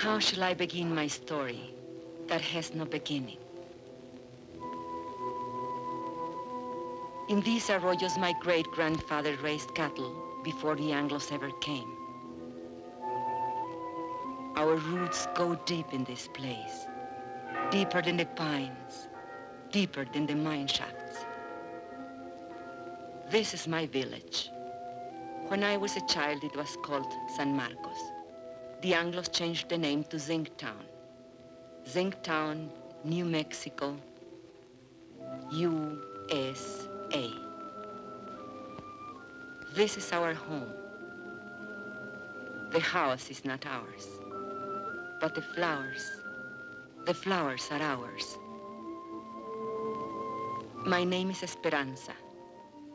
How shall I begin my story that has no beginning? In these arroyos, my great-grandfather raised cattle before the Anglos ever came. Our roots go deep in this place, deeper than the pines, deeper than the mine shafts. This is my village. When I was a child, it was called San Marcos. The Anglos changed the name to Zinc Town. Zinc Town, New Mexico, USA. This is our home. The house is not ours, but the flowers are ours. My name is Esperanza,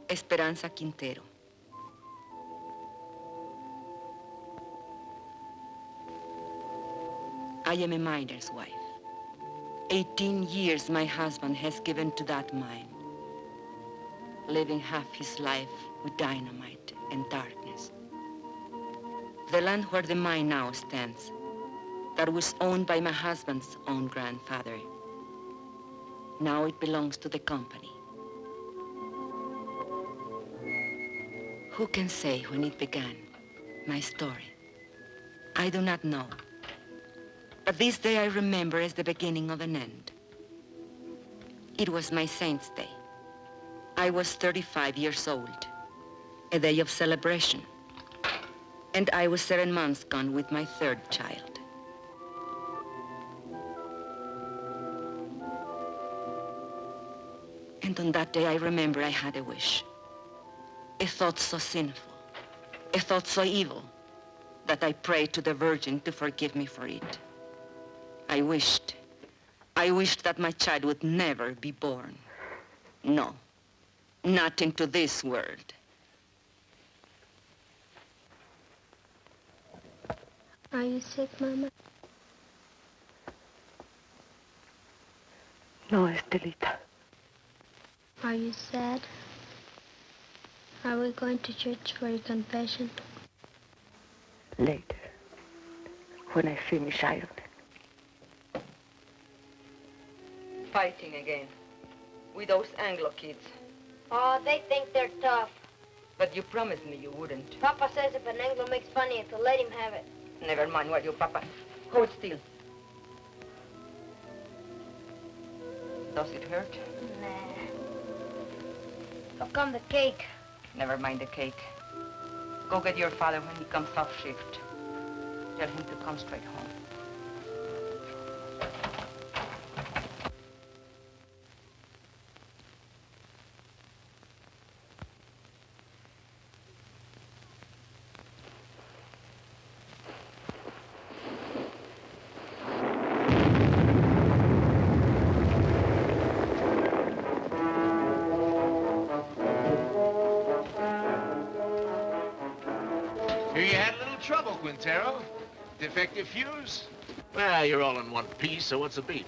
Esperanza Quintero. I am a miner's wife. 18 years my husband has given to that mine, living half his life with dynamite and darkness. The land where the mine now stands, that was owned by my husband's own grandfather, now it belongs to the company. Who can say when it began, my story? I do not know. But this day I remember as the beginning of an end. It was my saint's day. I was 35 years old, a day of celebration. And I was 7 months gone with my third child. And on that day I remember I had a wish. A thought so sinful, a thought so evil, that I prayed to the Virgin to forgive me for it. I wished that my child would never be born. No, not into this world. Are you sick, Mama? No, Estelita. Are you sad? Are we going to church for your confession? Later, when I finish ironing. Fighting again, with those Anglo kids. Oh, they think they're tough. But you promised me you wouldn't. Papa says if an Anglo makes fun of you, to let him have it. Never mind what you, Papa. Hold still. Does it hurt? Nah. How come the cake? Never mind the cake. Go get your father when he comes off shift. Tell him to come straight home. Quintero? Defective fuse? Well, you're all in one piece, so what's the beef?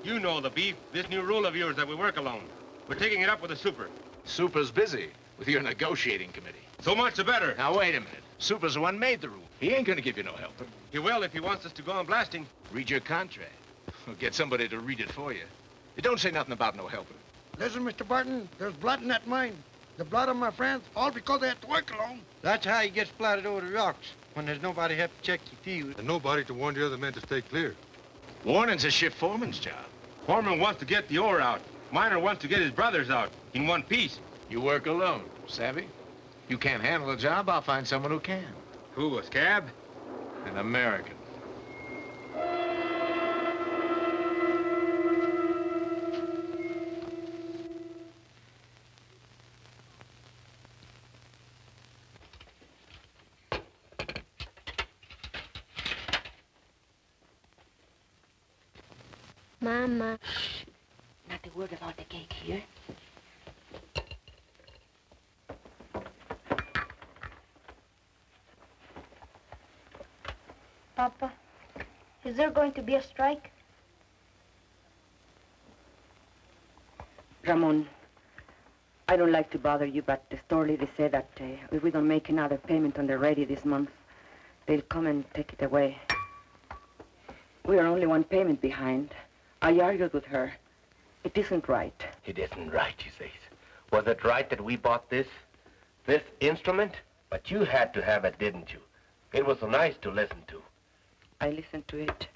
You know the beef. This new rule of yours that we work alone. We're taking it up with the super. Super's busy with your negotiating committee. So much the better. Now, wait a minute. Super's the one made the rule. He ain't gonna give you no helper. He will if he wants us to go on blasting. Read your contract. Or get somebody to read it for you. It don't say nothing about no helper. Listen, Mr. Barton, there's blood in that mine. The blood of my friends, all because they had to work alone. That's how he gets splattered over the rocks, when there's nobody to help check the fuse. And nobody to warn the other men to stay clear. Warning's a shift foreman's job. Foreman wants to get the ore out. Miner wants to get his brothers out in one piece. You work alone, savvy? You can't handle the job, I'll find someone who can. Who, a scab? An American. Mama. Shh. Not a word about the cake here. Papa, is there going to be a strike? Ramon, I don't like to bother you, but the store lady said that if we don't make another payment on the ready this month, they'll come and take it away. We are only one payment behind. I argued with her. It isn't right. It isn't right, she says. Was it right that we bought this instrument? But you had to have it, didn't you? It was so nice to listen to. I listened to it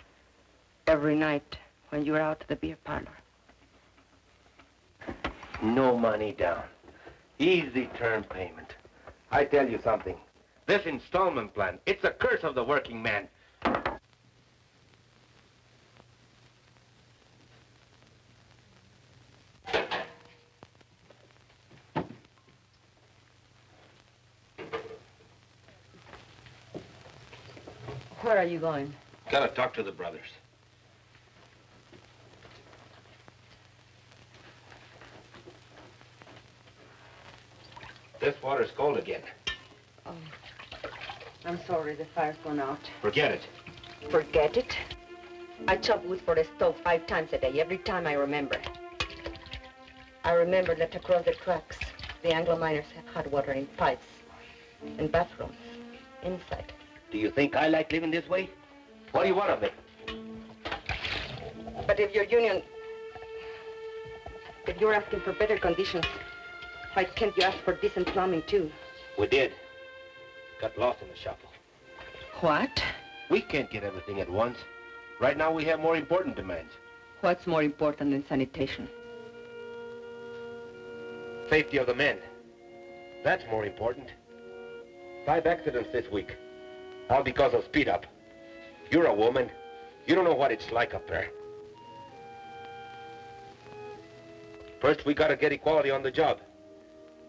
every night when you were out at the beer parlor. No money down. Easy term payment. I tell you something. This installment plan, it's a curse of the working man. Where are you going? Gotta talk to the brothers. This water's cold again. Oh, I'm sorry, the fire's gone out. Forget it. Forget it? I chop wood for the stove 5 times a day, every time I remember. I remember that across the tracks, the Anglo miners have hot water in pipes and bathrooms inside. Do you think I like living this way? What do you want of me? But if your union, if you're asking for better conditions, why can't you ask for decent plumbing too? We did. Got lost in the shuffle. What? We can't get everything at once. Right now we have more important demands. What's more important than sanitation? Safety of the men. That's more important. 5 accidents this week. All because of speed up. You're a woman. You don't know what it's like up there. First, we gotta get equality on the job.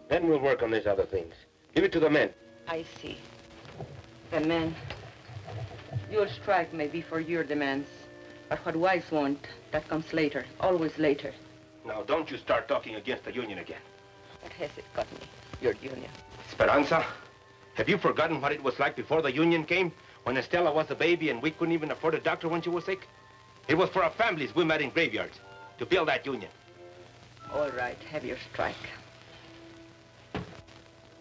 Then we'll work on these other things. Give it to the men. I see. The men. Your strike may be for your demands, but what wives want, that comes later, always later. Now, don't you start talking against the union again. What has it got me, your union? Esperanza, have you forgotten what it was like before the union came? When Estella was a baby and we couldn't even afford a doctor when she was sick? It was for our families we met in graveyards to build that union. All right, have your strike.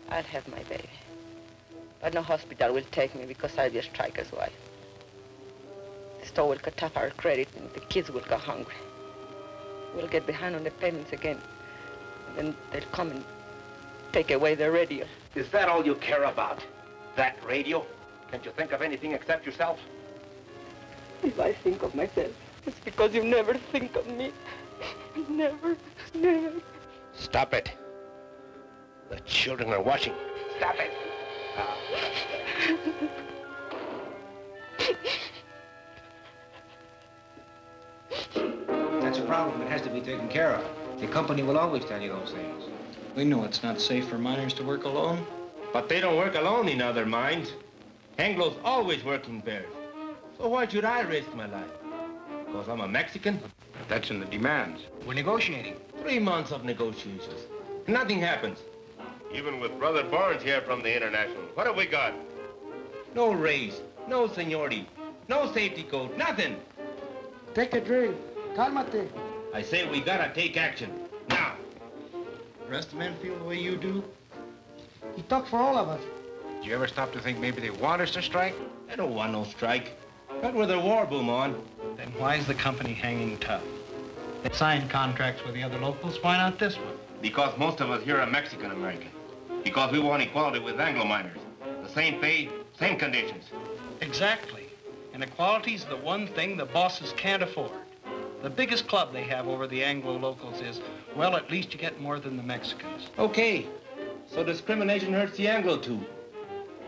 I'll have my baby. But no hospital will take me because I'll be a striker's wife. The store will cut off our credit and the kids will go hungry. We'll get behind on the payments again. And then they'll come and take away the radio. Is that all you care about? That radio? Can't you think of anything except yourself? If I think of myself, it's because you never think of me. Never, never. Stop it. The children are watching. Stop it. That's a problem. It has to be taken care of. The company will always tell you those things. We know it's not safe for miners to work alone. But they don't work alone in other mines. Anglo's always work in pairs. So why should I risk my life? Because I'm a Mexican? That's in the demands. We're negotiating. 3 months of negotiations. Nothing happens. Even with Brother Barnes here from the International, what have we got? No raise, no seniority, no safety code, nothing. Take a drink. Cálmate. I say we gotta take action. Now. The rest of the men feel the way you do? He talks for all of us. Did you ever stop to think maybe they want us to strike? I don't want no strike. Not with a war boom on. Then why is the company hanging tough? They signed contracts with the other locals. Why not this one? Because most of us here are Mexican-American. Because we want equality with Anglo miners. The same pay, same conditions. Exactly. And equality's the one thing the bosses can't afford. The biggest club they have over the Anglo locals is, well, at least you get more than the Mexicans. Okay. So discrimination hurts the Anglo too.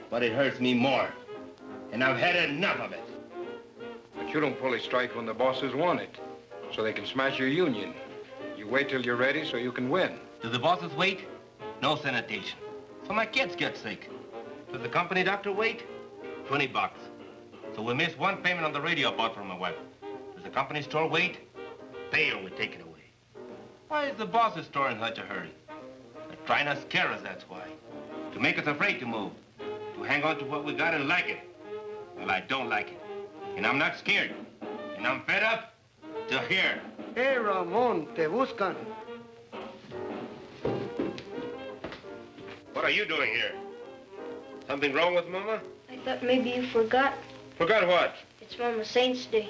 But it hurts me more. And I've had enough of it. But you don't fully strike when the bosses want it, so they can smash your union. You wait till you're ready so you can win. Do the bosses wait? No sanitation. So my kids get sick. Does the company doctor wait? $20. So we miss one payment on the radio I bought for my wife. Does the company store wait? They will take it away. Why is the boss's store in such a hurry? They're trying to scare us, that's why. To make us afraid to move. To hang on to what we got and like it. Well, I don't like it. And I'm not scared. And I'm fed up to here. Hey, Ramon, te buscan. What are you doing here? Something wrong with Mama? I thought maybe you forgot. Forgot what? It's Mama Saint's Day.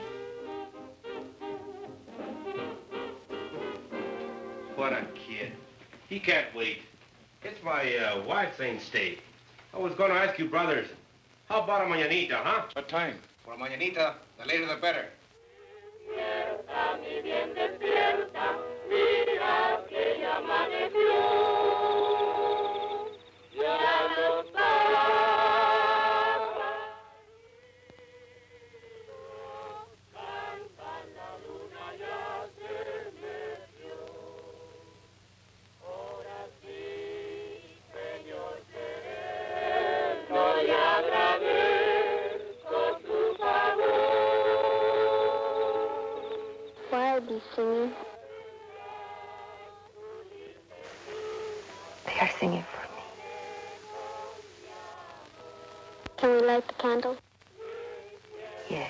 What a kid. He can't wait. It's my wife's ain't day. I was going to ask you, brothers, how about a mañanita, huh? What time? For a mañanita, the later the better. Why are they singing? They are singing for me. Can we light the candle? Yes.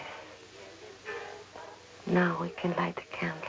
Now we can light the candles.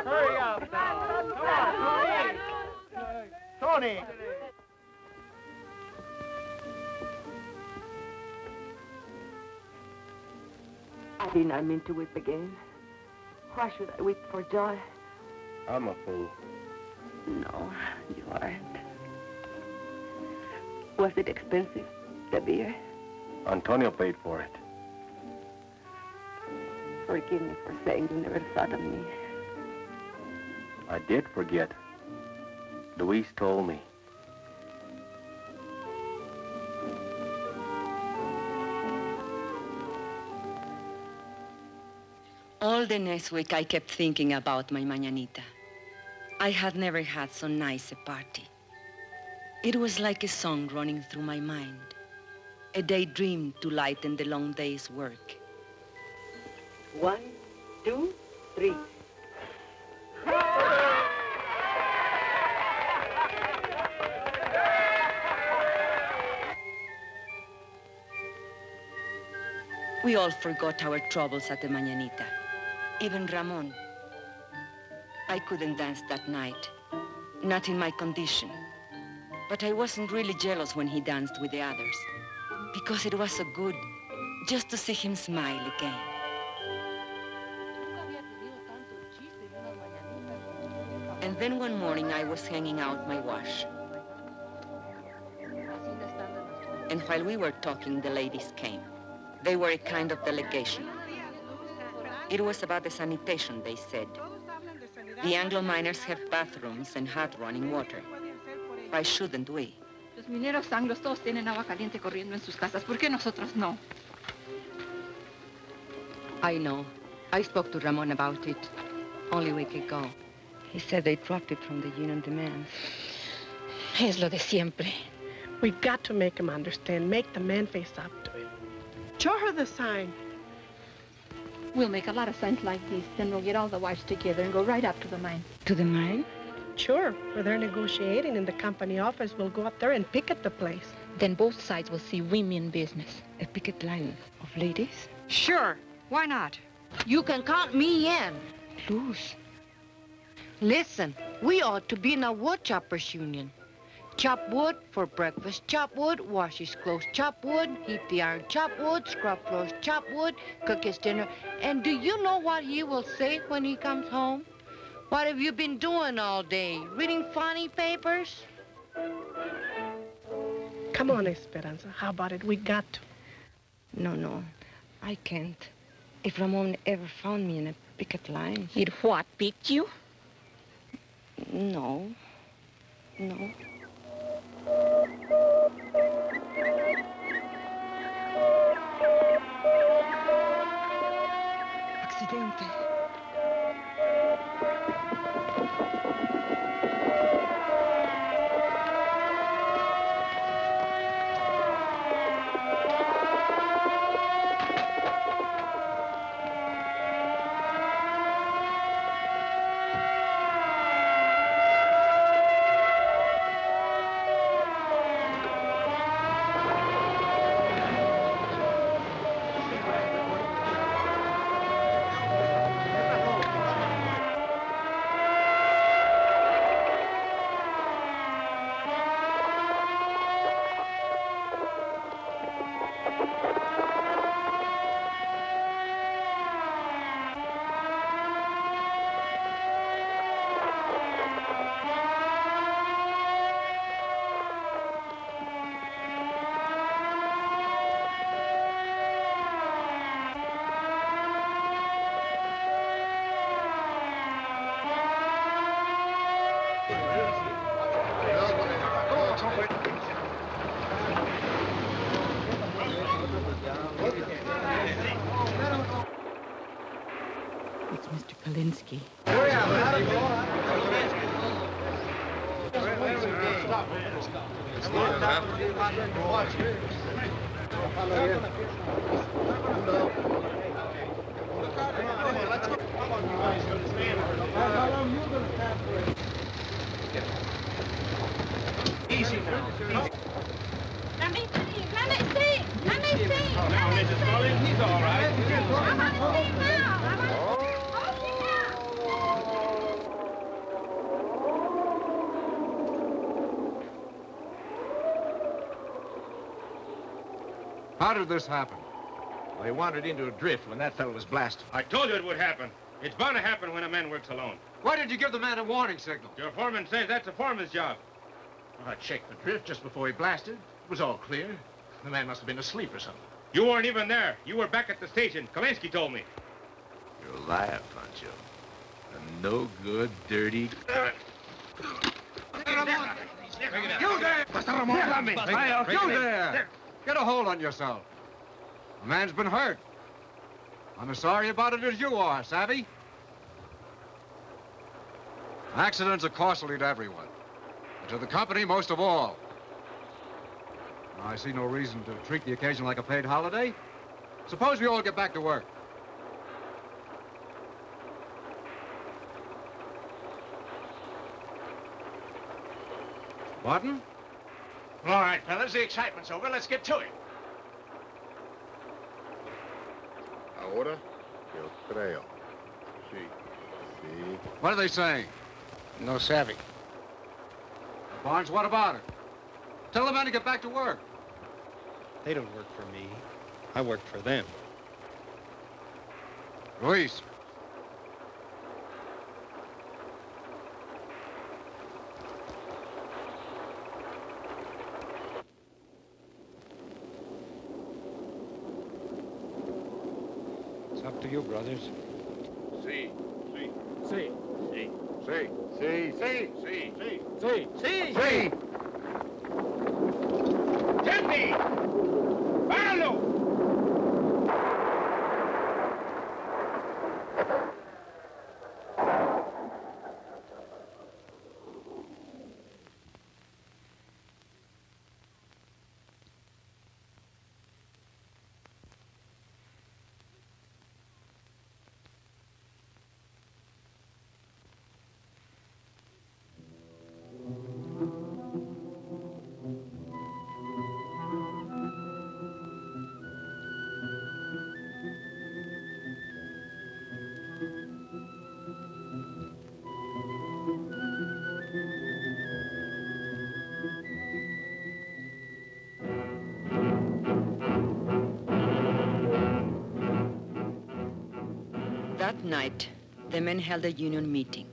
Hurry up now. Tony. I did not mean to weep again. Why should I weep for joy? I'm a fool. No, you aren't. Was it expensive, the beer? Antonio paid for it. Forgive me for saying you never thought of me. I did forget. Luis told me. All the next week, I kept thinking about my mañanita. I had never had so nice a party. It was like a song running through my mind, a daydream to lighten the long day's work. 1, 2, 3. We all forgot our troubles at the mañanita. Even Ramon. I couldn't dance that night, not in my condition. But I wasn't really jealous when he danced with the others, because it was so good just to see him smile again. And then one morning I was hanging out my wash. And while we were talking, the ladies came. They were a kind of delegation. It was about the sanitation, they said. The Anglo miners have bathrooms and hot running water. Why shouldn't we? Los mineros anglos todos tienen agua caliente corriendo en sus casas. ¿Por qué nosotros no? I know. I spoke to Ramon about it only a week ago. He said they dropped it from the union demands. Es lo de siempre. We've got to make him understand. Make the man face up to it. Show her the sign. We'll make a lot of signs like these. Then we'll get all the wives together and go right up to the mine. To the mine? Sure. Where they're negotiating in the company office, we'll go up there and picket the place. Then both sides will see women business. A picket line of ladies? Sure. Why not? You can count me in. Luz. Listen, we ought to be in a wood choppers union. Chop wood for breakfast, chop wood, wash his clothes, chop wood, heat the iron, chop wood, scrub floors, chop wood, cook his dinner. And do you know what he will say when he comes home? What have you been doing all day? Reading funny papers? Come on, Esperanza. How about it? We got to. No, I can't. If Ramon ever found me in a picket line... He'd what, picked you? No. presidente. It's Mr. Polinsky. Easy now. Let me see. Let me see. Let me see. Now, Mrs. Mullins, he's all right. I want to see now. I want to see. How did this happen? Well, he wandered into a drift when that fellow was blasted. I told you it would happen. It's bound to happen when a man works alone. Why did you give the man a warning signal? Your foreman says that's a foreman's job. Well, I checked the drift just before he blasted. It was all clear. The man must have been asleep or something. You weren't even there. You were back at the station. Kalinsky told me. You're a liar, Pancho. A no-good, dirty... You there! You there! Get a hold on yourself. The man's been hurt. I'm as sorry about it as you are, savvy? Accidents are costly to everyone, and to the company most of all. I see no reason to treat the occasion like a paid holiday. Suppose we all get back to work. Martin? All right, fellas, the excitement's over. Let's get to it. Ahora, yo creo. Sí. Sí. What are they saying? No savvy. Barnes, what about it? Tell the men to get back to work. They don't work for me. I work for them. Luis. It's up to you, brothers. Sí. Sí. Sí. Sí. Sí. Sí. Sí. Sí. Sí. Sí. Sí. ¡Gente! ¡Páralo! That night, the men held a union meeting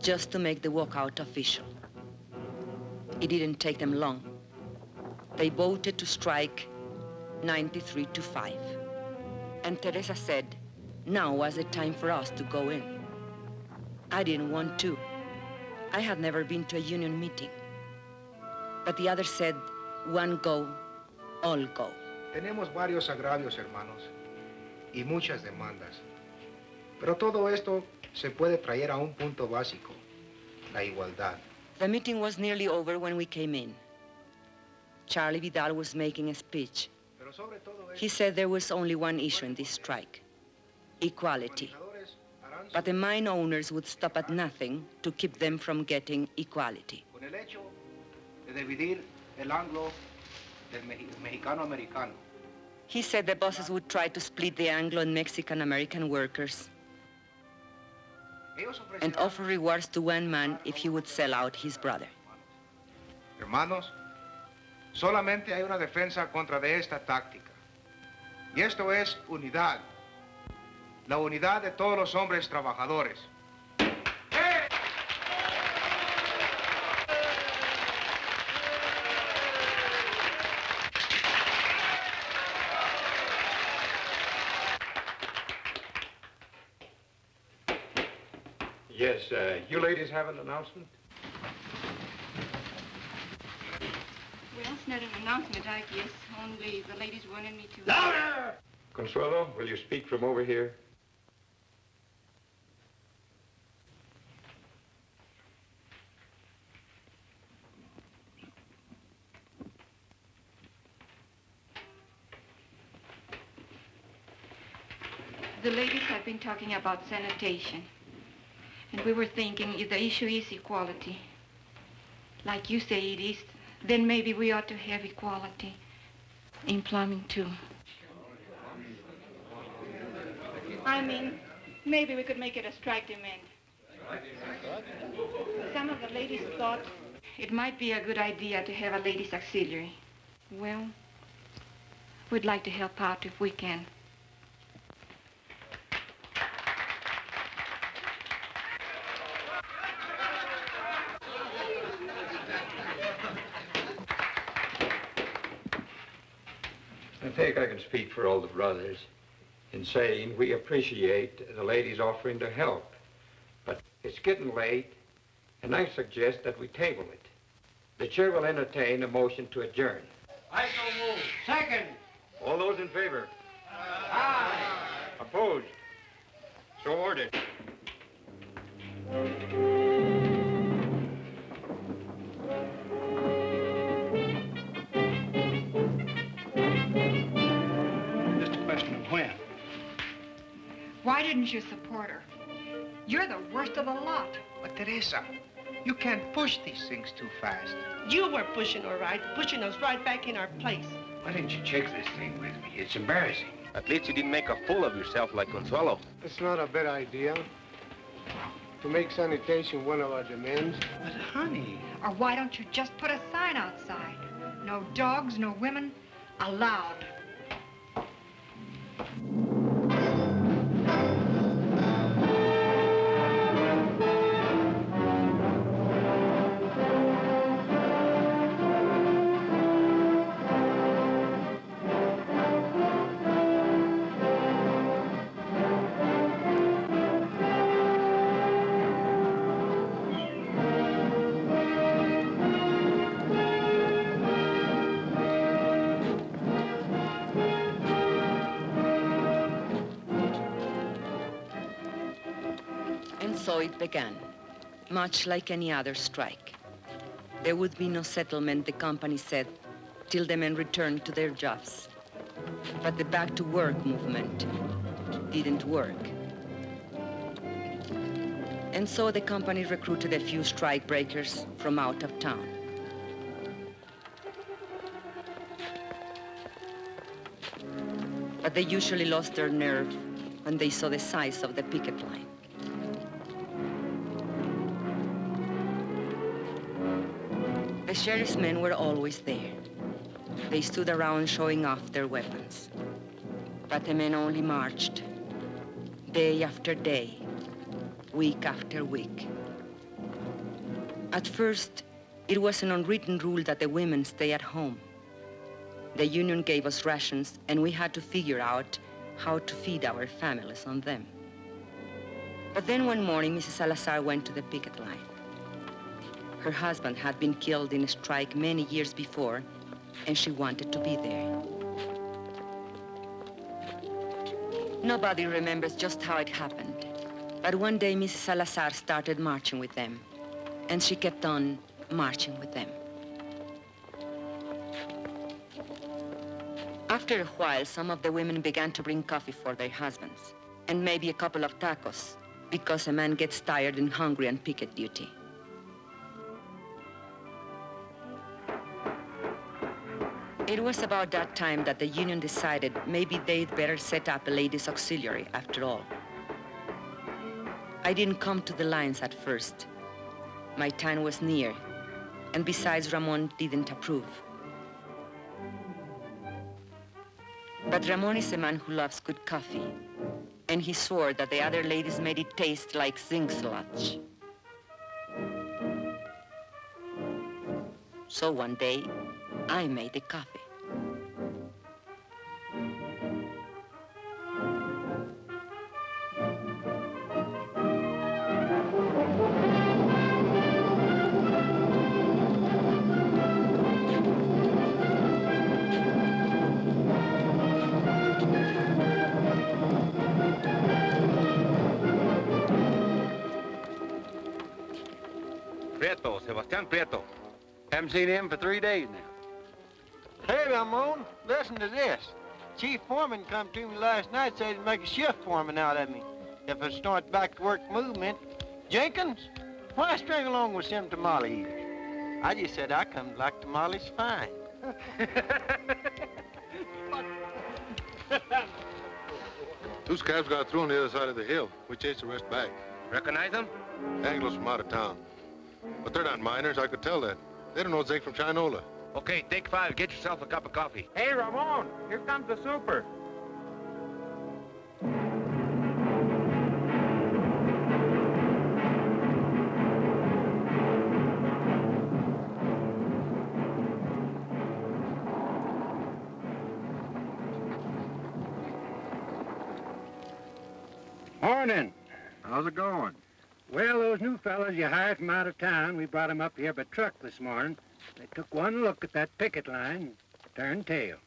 just to make the walkout official. It didn't take them long. They voted to strike 93-5. And Teresa said, now was the time for us to go in. I didn't want to. I had never been to a union meeting. But the others said, one go, all go. Tenemos varios agravios, hermanos, y muchas demandas. Pero todo esto se puede traer a un punto básico, la igualdad. The meeting was nearly over when we came in. Charlie Vidal was making a speech. He said there was only one issue in this strike, equality. But the mine owners would stop at nothing to keep them from getting equality. Con el hecho de dividir el anglo del mexicano-americano. He said the bosses would try to split the Anglo and Mexican-American workers and offer rewards to one man if he would sell out his brother. Hermanos, solamente hay una defensa contra de esta táctica. Y esto es unidad. La unidad de todos los hombres trabajadores. Yes, you ladies have an announcement? Well, it's not an announcement, I guess. Only the ladies wanted me to... Louder! Consuelo, will you speak from over here? The ladies have been talking about sanitation. And we were thinking if the issue is equality, like you say it is, then maybe we ought to have equality in plumbing too. I mean, maybe we could make it a strike demand. Some of the ladies thought it might be a good idea to have a ladies' auxiliary. Well, we'd like to help out if we can. I think I can speak for all the brothers in saying we appreciate the ladies offering to help. But it's getting late, and I suggest that we table it. The chair will entertain a motion to adjourn. I so move. Second. All those in favor? Aye. Opposed? So ordered. Just a question of when. Why didn't you support her? You're the worst of the lot. But Teresa, you can't push these things too fast. You were pushing her right, pushing us right back in our place. Why didn't you check this thing with me? It's embarrassing. At least you didn't make a fool of yourself like Consuelo. It's not a bad idea to make sanitation one of our demands. But honey... Or why don't you just put a sign outside? No dogs, no women, allowed. So it began, much like any other strike. There would be no settlement, the company said, till the men returned to their jobs. But the back-to-work movement didn't work. And so the company recruited a few strike breakers from out of town. But they usually lost their nerve when they saw the size of the picket line. The sheriff's men were always there. They stood around showing off their weapons. But the men only marched, day after day, week after week. At first, it was an unwritten rule that the women stay at home. The union gave us rations, and we had to figure out how to feed our families on them. But then one morning, Mrs. Salazar went to the picket line. Her husband had been killed in a strike many years before, and she wanted to be there. Nobody remembers just how it happened. But one day, Mrs. Salazar started marching with them, and she kept on marching with them. After a while, some of the women began to bring coffee for their husbands, and maybe a couple of tacos, because a man gets tired and hungry on picket duty. It was about that time that the union decided maybe they'd better set up a ladies' auxiliary after all. I didn't come to the lines at first. My time was near, and besides, Ramon didn't approve. But Ramon is a man who loves good coffee, and he swore that the other ladies made it taste like zinc sludge. So one day, I made the coffee. Prieto, Sebastian Prieto. Haven't seen him for 3 days now. Hey, Ramon, listen to this. Chief Foreman come to me last night, said he'd make a shift foreman out of me if I start back to work movement. Jenkins, why string along with some tamale eaters? I just said I come to like tamales fine. Two scabs got through on the other side of the hill. We chased the rest back. Recognize them? Anglos from out of town. But they're not miners, I could tell that. They don't know zinc from Chinola. Okay, take 5. Get yourself a cup of coffee. Hey, Ramon, here comes the super. Morning. How's it going? Well, those new fellas you hired from out of town, we brought them up here by truck this morning. They took one look at that picket line, turned tail.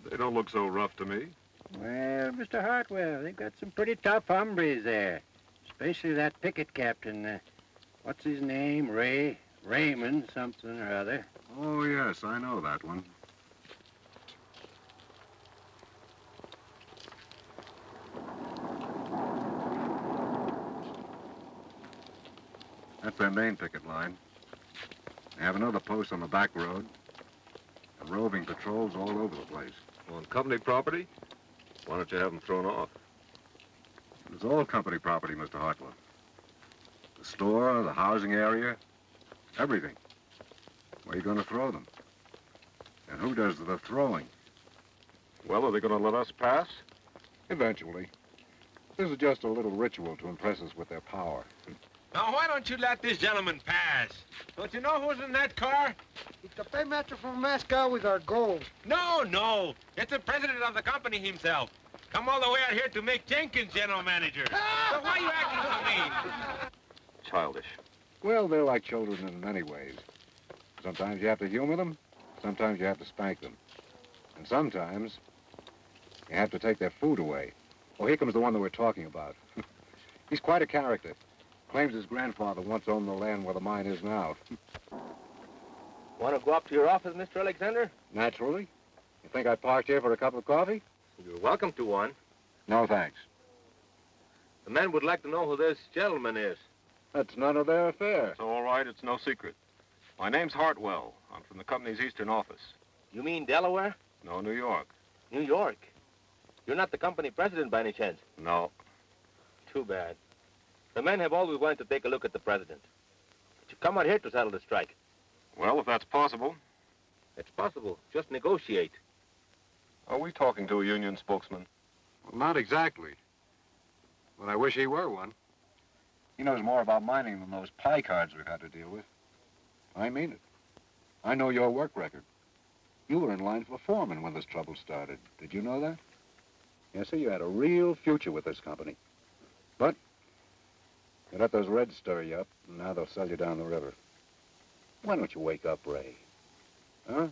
They don't look so rough to me. Well, Mr. Hartwell, they've got some pretty tough hombres there, especially that picket captain. What's his name? Raymond something or other. Oh, yes, I know that one. That's their main picket line. They have another post on the back road. And roving patrols all over the place. On company property? Why don't you have them thrown off? It's all company property, Mr. Hartwell. The store, the housing area, everything. Where are you going to throw them? And who does the throwing? Well, are they going to let us pass? Eventually. This is just a little ritual to impress us with their power. Now, why don't you let this gentleman pass? Don't you know who's in that car? It's the paymaster from Moscow with our gold. No. It's the president of the company himself. Come all the way out here to make Jenkins general manager. So why are you acting so mean? Childish. Well, they're like children in many ways. Sometimes you have to humor them. Sometimes you have to spank them. And sometimes you have to take their food away. Oh, here comes the one that we're talking about. He's quite a character. Claims his grandfather once owned the land where the mine is now. Want to go up to your office, Mr. Alexander? Naturally. You think I parked here for a cup of coffee? You're welcome to one. No, thanks. The man would like to know who this gentleman is. That's none of their affair. It's all right. It's no secret. My name's Hartwell. I'm from the company's eastern office. You mean Delaware? No, New York. New York? You're not the company president by any chance? No. Too bad. The men have always wanted to take a look at the president. But you come out here to settle the strike. Well, if that's possible. It's possible. Just negotiate. Are we talking to a union spokesman? Well, not exactly. But I wish he were one. He knows more about mining than those pie cards we've had to deal with. I mean it. I know your work record. You were in line for foreman when this trouble started. Did you know that? Yes, sir, you had a real future with this company. But you let those Reds stir you up, and now they'll sell you down the river. Why don't you wake up, Ray? Huh?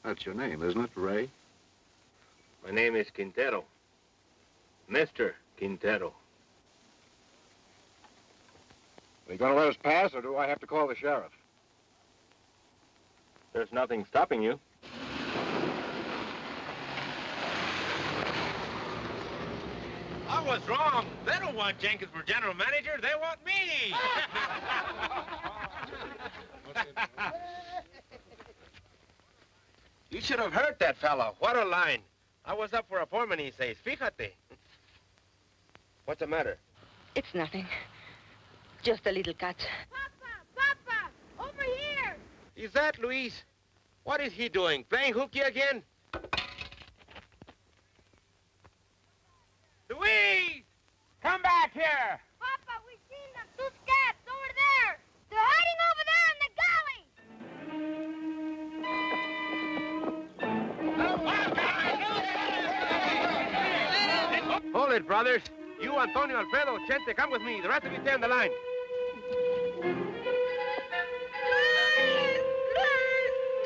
That's your name, isn't it, Ray? My name is Quintero. Mr. Quintero. Are you going to let us pass, or do I have to call the sheriff? There's nothing stopping you. I was wrong. They don't want Jenkins for general manager. They want me. You should have heard that fellow. What a line. I was up for appointment, he says. Fíjate. What's the matter? It's nothing. Just a little cut. Papa! Over here! Is that Luis? What is he doing? Playing hooky again? Luis! Come back here! Papa, we seen them. Two scabs over there. They're hiding over there in the galley. Hold it, brothers. You, Antonio, Alfredo, Chente, come with me. The rest of you stay on the line.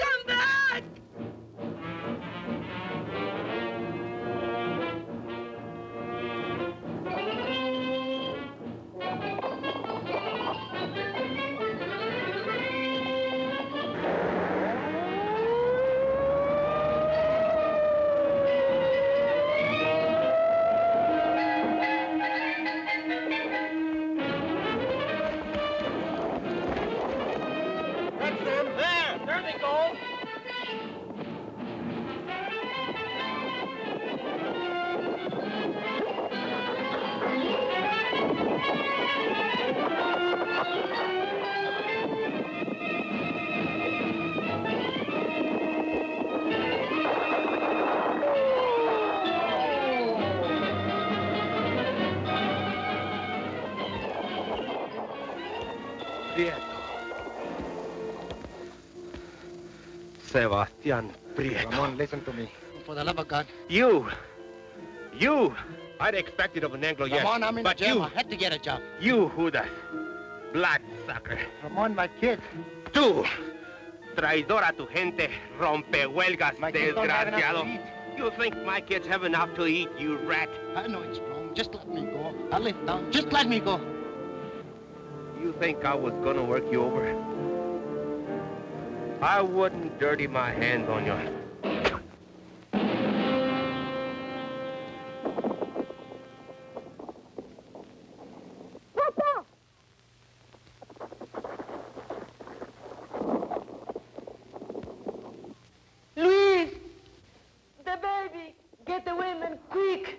Come back! There they go. Prieto. Sebastian Prieto. Ramon, listen to me. For the love of God. You! I'd expect it of an Anglo, yes. Ramon, I'm in the but jail. you, I had to get a job. you, Judas. Bloodsucker. Ramon, my kid. Tú, traidor a tu gente, rompehuelgas, My kids don't have enough desgraciado. to eat. You think my kids have enough to eat, you rat? I know it's wrong. Just let me go. I'll live now. Just let me go. You think I was gonna work you over? I wouldn't dirty my hands on you. Luis! The baby! Get the women, quick!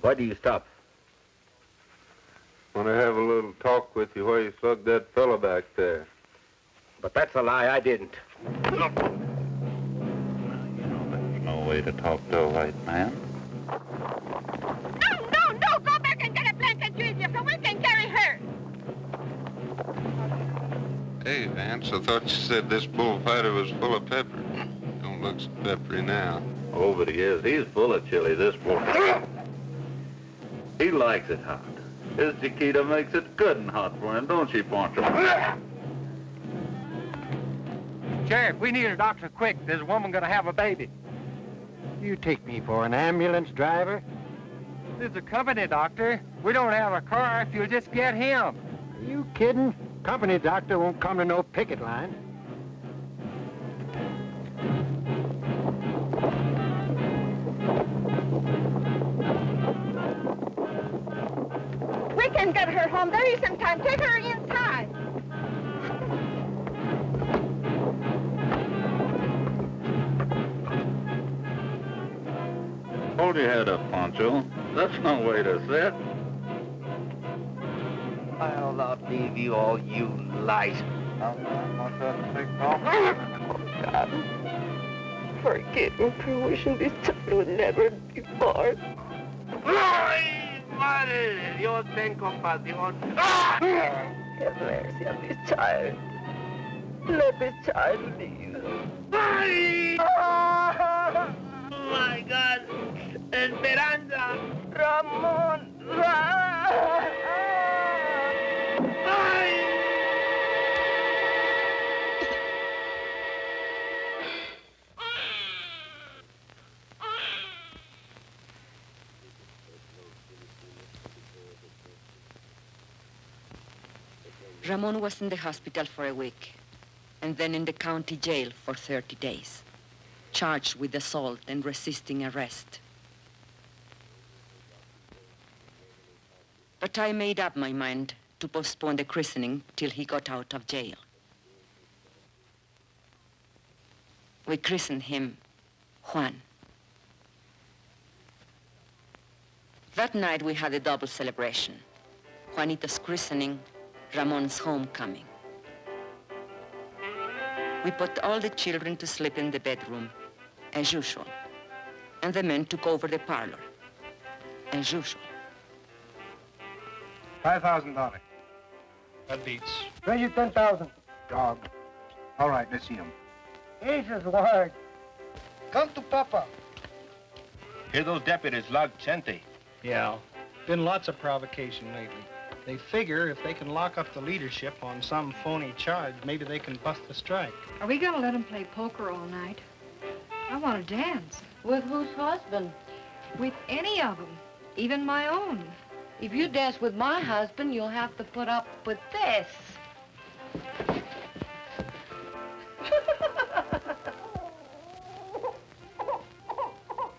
Why do you stop? Want to have a little talk with you while you slug that fella back there. But that's a lie. I didn't. There's no way to talk to a white man. No! Go back and get a blanket, Junior, so we can carry her. Hey, Vance, I thought you said this bullfighter was full of pepper. Don't look so peppery now. Oh, but he is. He's full of chili, this boy. He likes it hot. His Chiquita makes it good and hot for him, don't she, Poncho? Sheriff, we need a doctor quick. There's a woman gonna have a baby. You take me for an ambulance driver? This is a company doctor. We don't have a car if you'll just get him. Are you kidding? Company doctor won't come to no picket line. We can get her home. There isn't time. Take her inside. Hold your head up, Poncho. That's no way to sit. I'll not leave you all, you lies. What's that big dog? Oh, God. Forgive me for wishing this child would never be born. ¡Ay, madre de Dios, ten compasión! Have mercy on this child. Let this child live. ¡Ay! Ah! Oh, my God! ¡Esperanza! Ramon! ¡Ay! Ramon was in the hospital for a week, and then in the county jail for 30 days, charged with assault and resisting arrest. But I made up my mind to postpone the christening till he got out of jail. We christened him Juan. That night we had a double celebration. Juanito's christening, Ramon's homecoming. We put all the children to sleep in the bedroom, as usual, and the men took over the parlor, as usual. $5,000. That beats. Raise you 10,000. Dog. All right, let's see him. Jesus, word. Come to Papa. Hear those deputies log Chente. Yeah. Been lots of provocation lately. They figure if they can lock up the leadership on some phony charge, maybe they can bust the strike. Are we gonna let them play poker all night? I want to dance. With whose husband? With any of them, even my own. If you dance with my husband, you'll have to put up with this.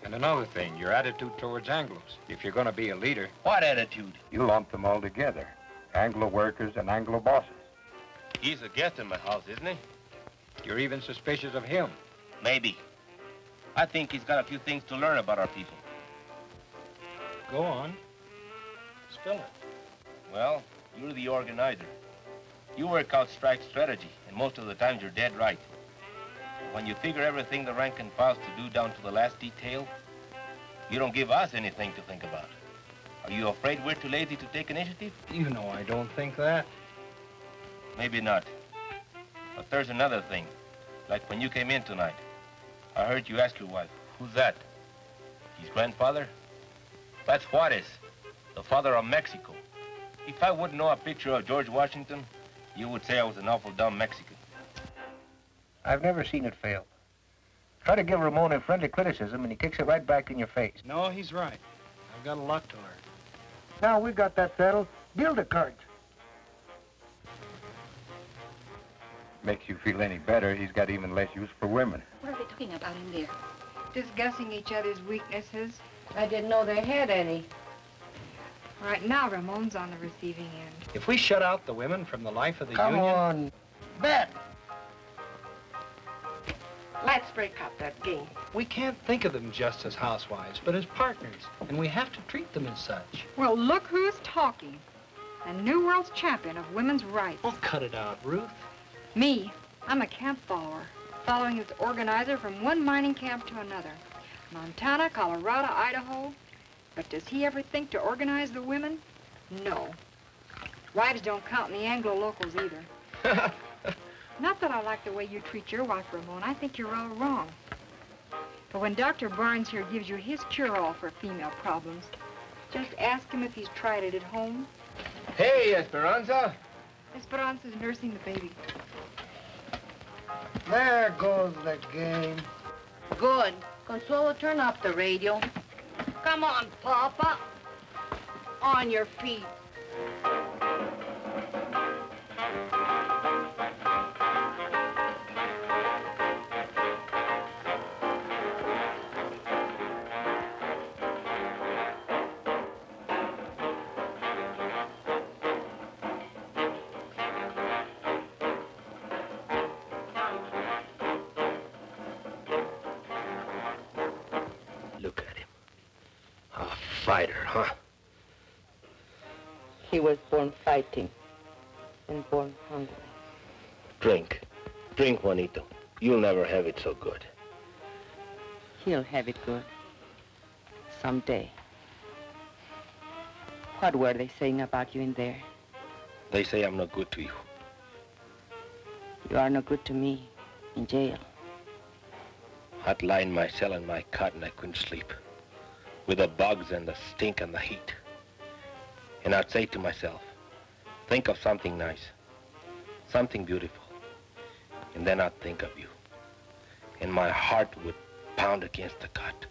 And another thing, your attitude towards Anglos. If you're going to be a leader... What attitude? You lump them all together. Anglo workers and Anglo bosses. He's a guest in my house, isn't he? You're even suspicious of him. Maybe. I think he's got a few things to learn about our people. Go on. Spill it. Well, you're the organizer. You work out strike strategy, and most of the times you're dead right. When you figure everything the rank and file's to do down to the last detail, you don't give us anything to think about. Are you afraid we're too lazy to take initiative? You know I don't think that. Maybe not. But there's another thing. Like when you came in tonight, I heard you ask your wife, who's that? His grandfather? That's Juarez, the father of Mexico. If I wouldn't know a picture of George Washington, you would say I was an awful dumb Mexican. I've never seen it fail. Try to give Ramon a friendly criticism, and he kicks it right back in your face. No, he's right. I've got a lot to learn. Now we got that settled. Deal the cards. Makes you feel any better, he's got even less use for women. What are they talking about in there? Discussing each other's weaknesses. I didn't know they had any. Right now, Ramon's on the receiving end. If we shut out the women from the life of the Come union... on. Bet. Let's break up that game. We can't think of them just as housewives, but as partners, and we have to treat them as such. Well, look who's talking. A New World's champion of women's rights. Oh, cut it out, Ruth. Me, I'm a camp follower, following this organizer from one mining camp to another. Montana, Colorado, Idaho. But does he ever think to organize the women? No. Wives don't count in the Anglo locals either. Not that I like the way you treat your wife, Ramon. I think you're all wrong. But when Dr. Barnes here gives you his cure-all for female problems, just ask him if he's tried it at home. Hey, Esperanza. Esperanza's nursing the baby. There goes the game. Good. Consuelo, turn up the radio. Come on, Papa. On your feet. Look at him. A fighter, huh? He was born fighting and born hungry. Drink. Drink, Juanito. You'll never have it so good. He'll have it good. Someday. What were they saying about you in there? They say I'm no good to you. You are no good to me in jail. I'd lie in my cell in my cot and I couldn't sleep. With the bugs and the stink and the heat. And I'd say to myself, think of something nice. Something beautiful. And then I'd think of you. And my heart would pound against the cot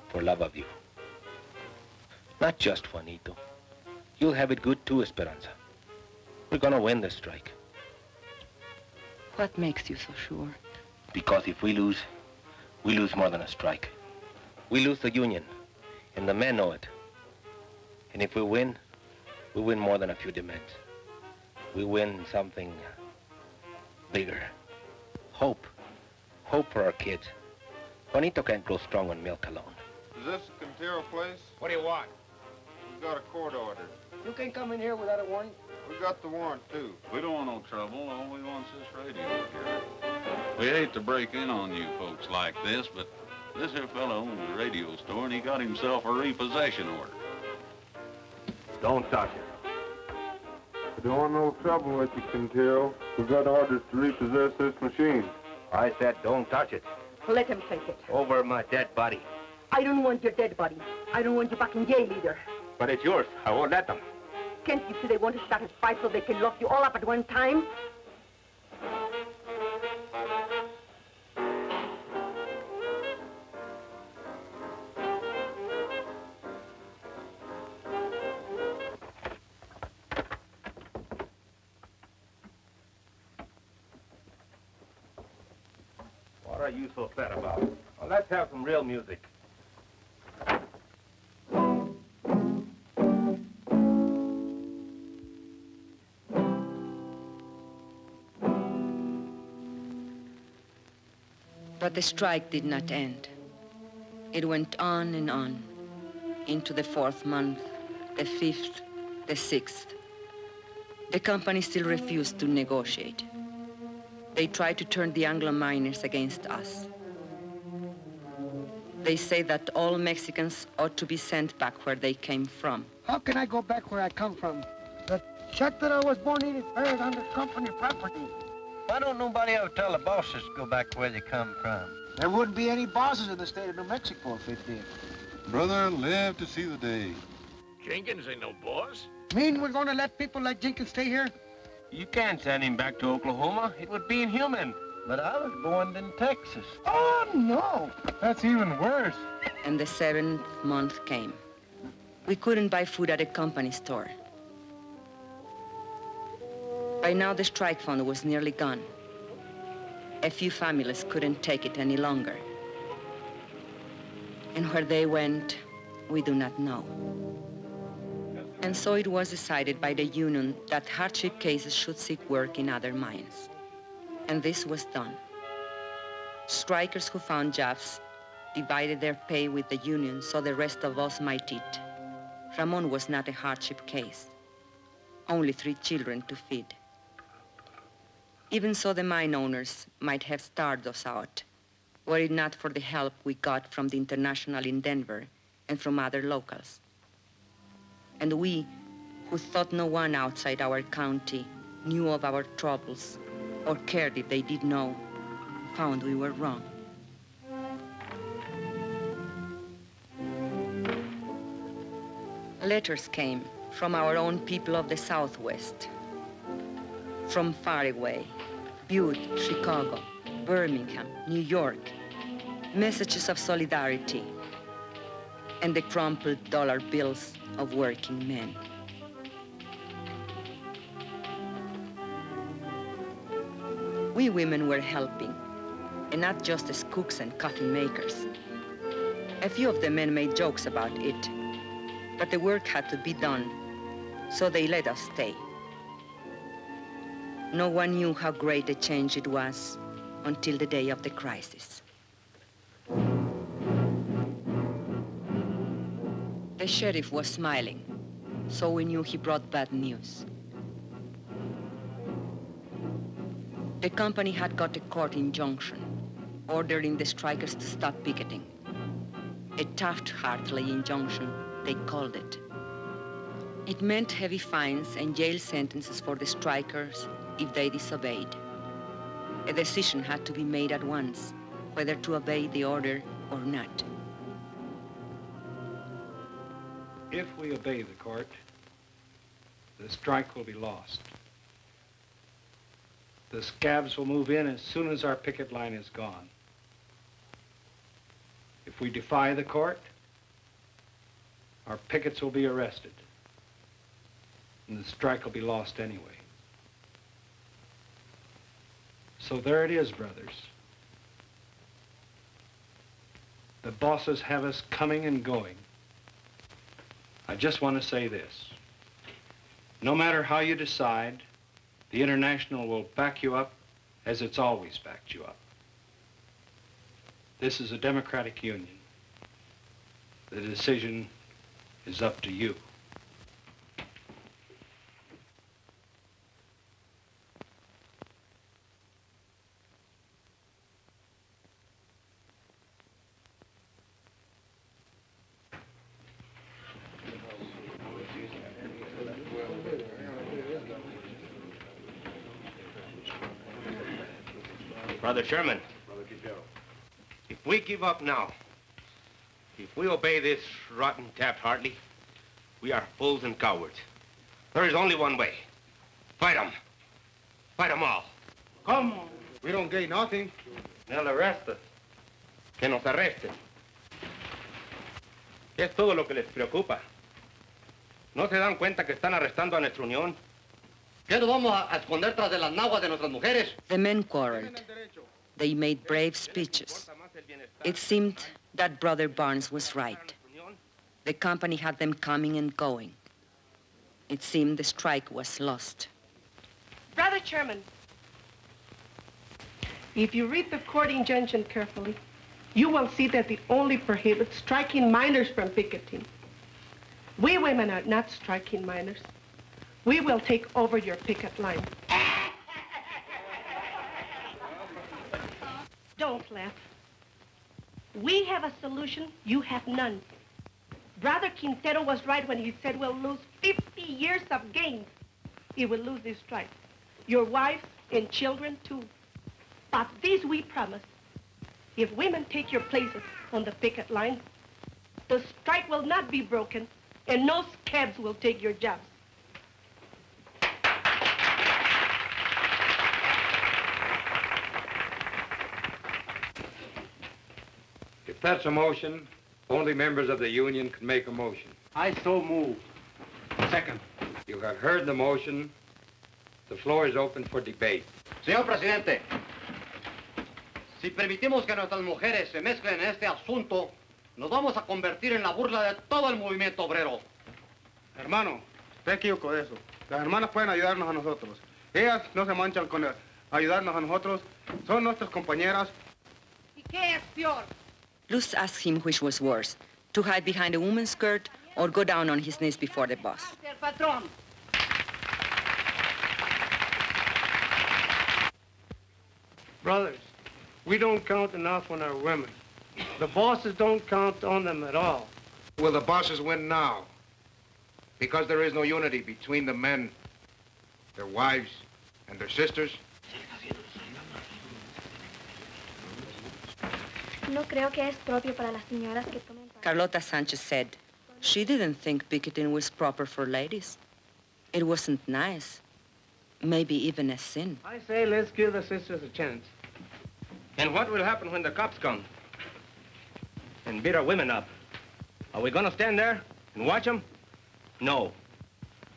for love of you. Not just Juanito. You'll have it good too, Esperanza. We're gonna win this strike. What makes you so sure? Because if we lose more than a strike. We lose the union, and the men know it. And if we win more than a few demands. We win something bigger. Hope. Hope for our kids. Juanito can't grow strong on milk alone. Is this the Quintero place? What do you want? We've got a court order. You can't come in here without a warrant. We got the warrant, too. We don't want no trouble. All we want is this radio here. We hate to break in on you folks like this, but this here fella owns a radio store, and he got himself a repossession order. Don't touch it. We don't want no trouble with you, Quintero. We got orders to repossess this machine. I said don't touch it. Let him take it. Over my dead body. I don't want your dead body. I don't want you back in jail either. But it's yours. I won't let them. Can't you see they want to start a fight so they can lock you all up at one time? What are you so sad about? Well, let's have some real music. But the strike did not end. It went on and on, into the 4th month, the 5th, the 6th. The company still refused to negotiate. They tried to turn the Anglo miners against us. They say that all Mexicans ought to be sent back where they came from. How can I go back where I come from? The shack that I was born in is buried under company property. Why don't nobody ever tell the bosses to go back where they come from? There wouldn't be any bosses in the state of New Mexico if it did. Brother, live to see the day. Jenkins ain't no boss. Mean we're going to let people like Jenkins stay here? You can't send him back to Oklahoma. It would be inhuman. But I was born in Texas. Oh, no. That's even worse. And the 7th month came. We couldn't buy food at a company store. By now, the strike fund was nearly gone. A few families couldn't take it any longer. And where they went, we do not know. And so it was decided by the union that hardship cases should seek work in other mines. And this was done. Strikers who found jobs divided their pay with the union so the rest of us might eat. Ramon was not a hardship case. Only 3 children to feed. Even so, the mine owners might have starved us out, were it not for the help we got from the International in Denver and from other locals. And we, who thought no one outside our county knew of our troubles or cared if they did know, found we were wrong. Letters came from our own people of the Southwest, from far away, Butte, Chicago, Birmingham, New York, messages of solidarity, and the crumpled dollar bills of working men. We women were helping, and not just as cooks and coffee makers. A few of the men made jokes about it, but the work had to be done, so they let us stay. No one knew how great a change it was until the day of the crisis. The sheriff was smiling, so we knew he brought bad news. The company had got a court injunction ordering the strikers to stop picketing. A Taft-Hartley injunction, they called it. It meant heavy fines and jail sentences for the strikers if they disobeyed. A decision had to be made at once, whether to obey the order or not. If we obey the court, the strike will be lost. The scabs will move in as soon as our picket line is gone. If we defy the court, our pickets will be arrested, and the strike will be lost anyway. So there it is, brothers. The bosses have us coming and going. I just want to say this. No matter how you decide, the International will back you up as it's always backed you up. This is a democratic union. The decision is up to you. Brother Sherman, if we give up now, if we obey this rotten Taft-Hartley, we are fools and cowards. There is only one way. Fight them. Fight them all. Come on. We don't gain nothing. They'll arrest us. Que nos arresten. Es todo lo que les preocupa. ¿No se dan cuenta que están arrestando a nuestra unión? ¿Qué nos vamos a esconder tras de las naguas de nuestras mujeres? The men quarreled. They made brave speeches. It seemed that Brother Barnes was right. The company had them coming and going. It seemed the strike was lost. Brother Chairman, if you read the court injunction carefully, you will see that it only prohibits striking minors from picketing. We women are not striking minors. We will take over your picket line. Don't laugh. We have a solution, you have none. Brother Quintero was right when he said we'll lose 50 years of gains. He will lose this strike. Your wives and children, too. But this we promise. If women take your places on the picket line, the strike will not be broken, and no scabs will take your jobs. If that's a motion, only members of the union can make a motion. I so move. Second. You have heard the motion. The floor is open for debate. Señor Presidente, si permitimos que nuestras mujeres se mezclen en este asunto, nos vamos a convertir en la burla de todo el movimiento obrero. Hermano, usted equivocó de eso. Las hermanas pueden ayudarnos a nosotros. Ellas no se manchan con ayudarnos a nosotros. Son nuestras compañeras. ¿Y qué es peor? Luz asked him which was worse, to hide behind a woman's skirt or go down on his knees before the boss. Brothers, we don't count enough on our women. The bosses don't count on them at all. Will the bosses win now? Because there is no unity between the men, their wives, and their sisters? No creo que es propio para las señoras que tomen parte. Carlota Sanchez said she didn't think picketing was proper for ladies. It wasn't nice, maybe even a sin. I say let's give the sisters a chance. And what will happen when the cops come and beat our women up? Are we gonna stand there and watch them? No.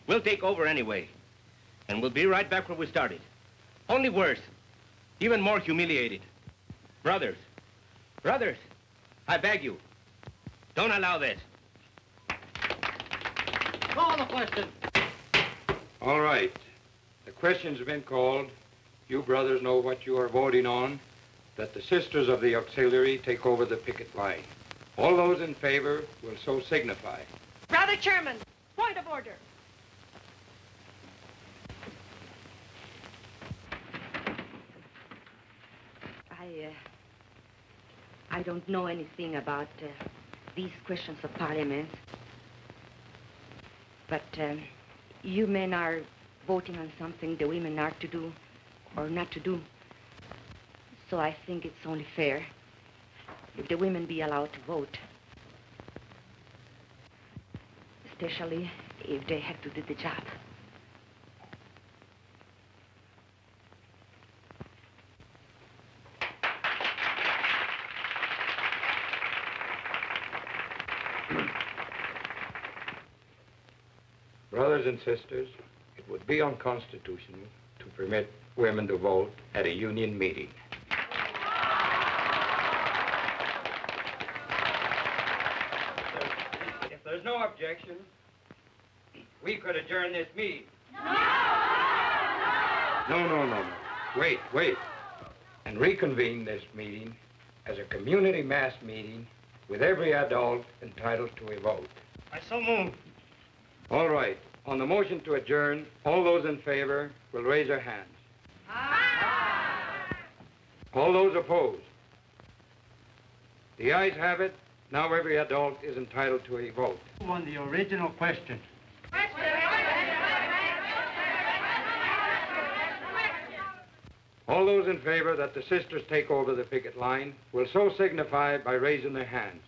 We'll take over anyway. And we'll be right back where we started. Only worse. Even more humiliated. Brothers, I beg you, don't allow this. Call the question. All right. The question's been called. You brothers know what you are voting on, that the sisters of the auxiliary take over the picket line. All those in favor will so signify. Brother Chairman, point of order. I don't know anything about these questions of parliament. But you men are voting on something the women are to do or not to do. So I think it's only fair if the women be allowed to vote. Especially if they have to do the job. Brothers and sisters, it would be unconstitutional to permit women to vote at a union meeting. If there's no objection, we could adjourn this meeting. No. Wait. And reconvene this meeting as a community mass meeting with every adult entitled to a vote. I so move. All right. On the motion to adjourn, all those in favor will raise their hands. Aye. All those opposed? The ayes have it. Now every adult is entitled to a vote. On the original question. All those in favor that the sisters take over the picket line will so signify by raising their hands.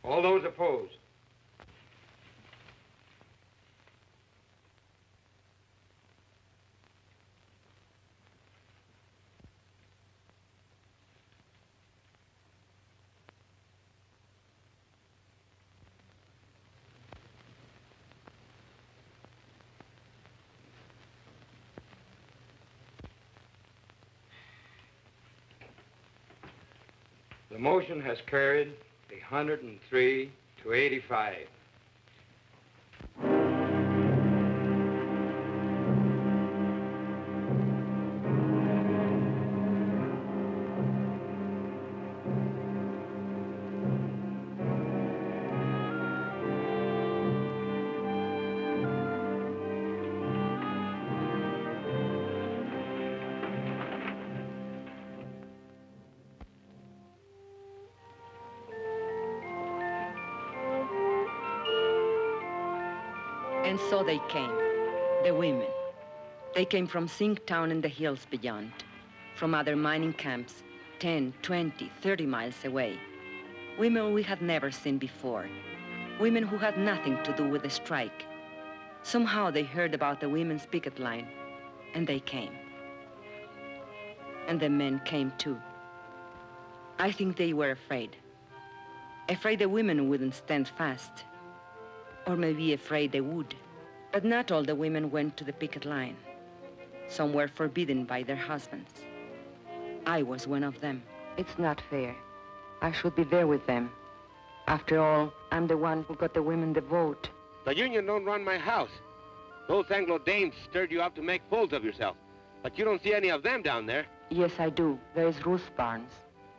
All those opposed? The motion has carried 103 to 85. And so they came, the women. They came from Zinc Town and the hills beyond, from other mining camps, 10, 20, 30 miles away. Women we had never seen before. Women who had nothing to do with the strike. Somehow they heard about the women's picket line, and they came. And the men came too. I think they were afraid. Afraid the women wouldn't stand fast. Or maybe afraid they would. But not all the women went to the picket line. Some were forbidden by their husbands. I was one of them. It's not fair. I should be there with them. After all, I'm the one who got the women the vote. The union don't run my house. Those Anglo dames stirred you up to make fools of yourself. But you don't see any of them down there. Yes, I do. There's Ruth Barnes.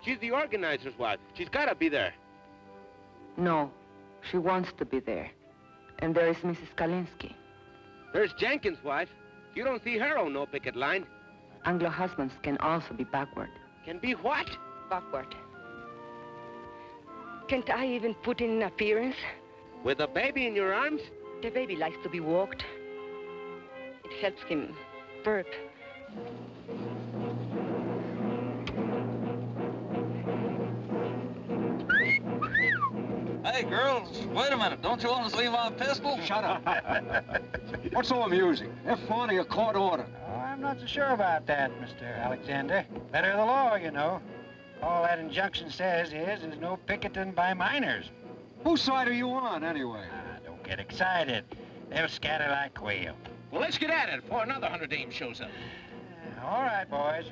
She's the organizer's wife. She's gotta be there. No, she wants to be there. And there is Mrs. Kalinsky. There's Jenkins' wife. You don't see her on no picket line. Anglo husbands can also be backward. Can be what? Backward. Can't I even put in an appearance? With a baby in your arms? The baby likes to be walked. It helps him burp. Hey, girls, wait a minute. Don't you want to see my pistol? Shut up. What's so amusing? They're flaunting a court order. Oh, I'm not so sure about that, Mr. Alexander. Better the law, you know. All that injunction says is there's no picketing by miners. Whose side are you on, anyway? Don't get excited. They'll scatter like quail. Well, let's get at it before another 100 dames shows up. All right, boys.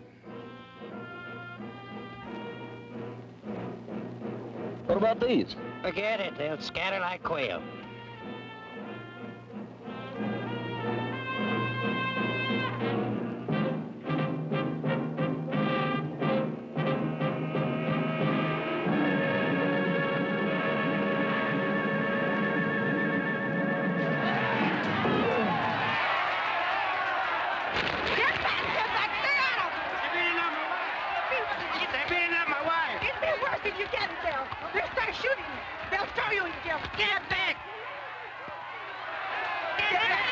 What about these? Forget it. They'll scatter like quail. If you get it, they'll start shooting you. They'll throw you in jail. Get back! Get back!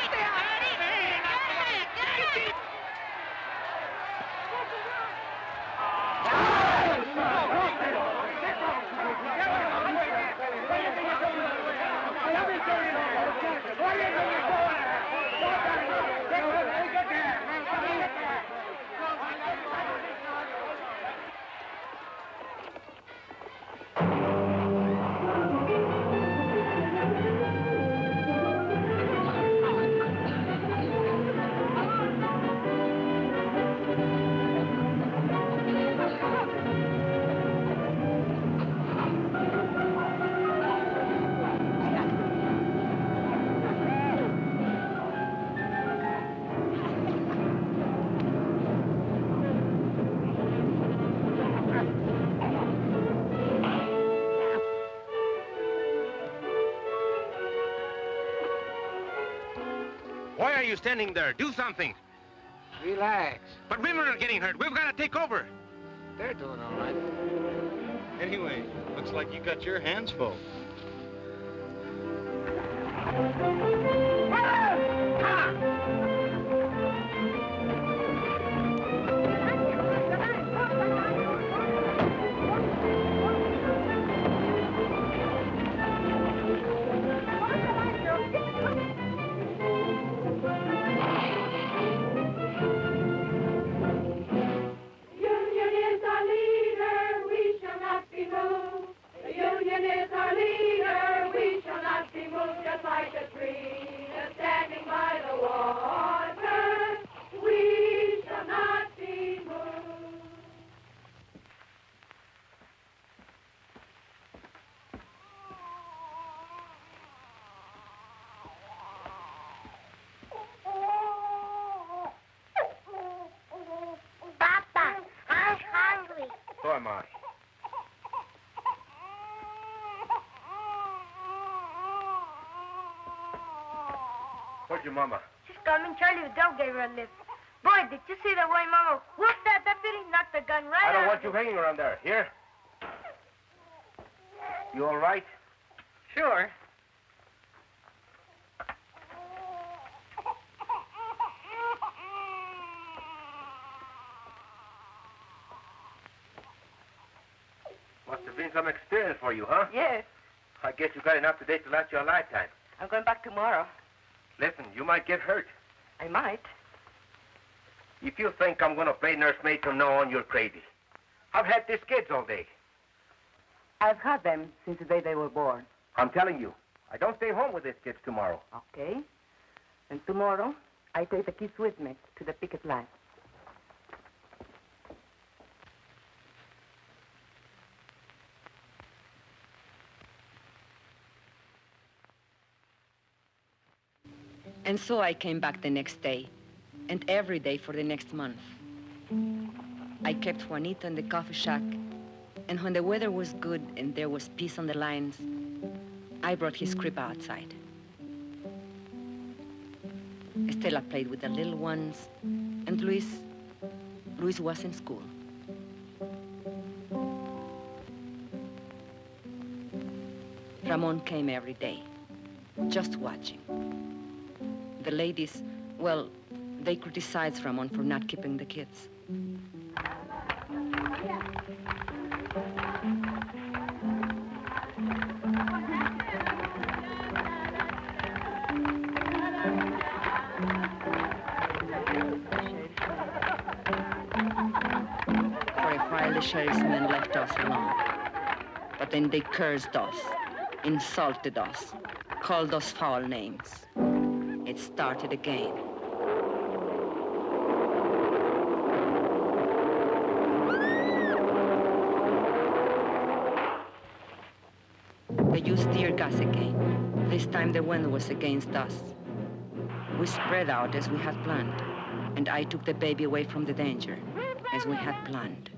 you standing there? Do something. Relax. But women are getting hurt. We've got to take over. They're doing all right. Anyway, looks like you got your hands full. So am I. Where's your mama? She's coming. Charlie the dog gave her a lift. Boy, did you see the way Mama whooped that deputy? Knocked the gun right I don't out want of you him. hanging around there. Here? You all right? Sure. Must have been some experience for you, huh? Yes. I guess you got enough today to last you a lifetime. I'm going back tomorrow. Listen, you might get hurt. I might. If you think I'm going to play nursemaid from now on, you're crazy. I've had these kids all day. I've had them since the day they were born. I'm telling you, I don't stay home with these kids tomorrow. Okay. And tomorrow, I take the kids with me to the picket line. And so I came back the next day, and every day for the next month. I kept Juanito in the coffee shack, and when the weather was good and there was peace on the lines, I brought his crib outside. Estela played with the little ones, and Luis was in school. Ramon came every day, just watching. The ladies, well, they criticized Ramon for not keeping the kids. For a while, the sheriff's men left us alone. But then they cursed us, insulted us, called us foul names. It started again. They used tear gas again. This time the wind was against us. We spread out as we had planned, and I took the baby away from the danger, as we had planned.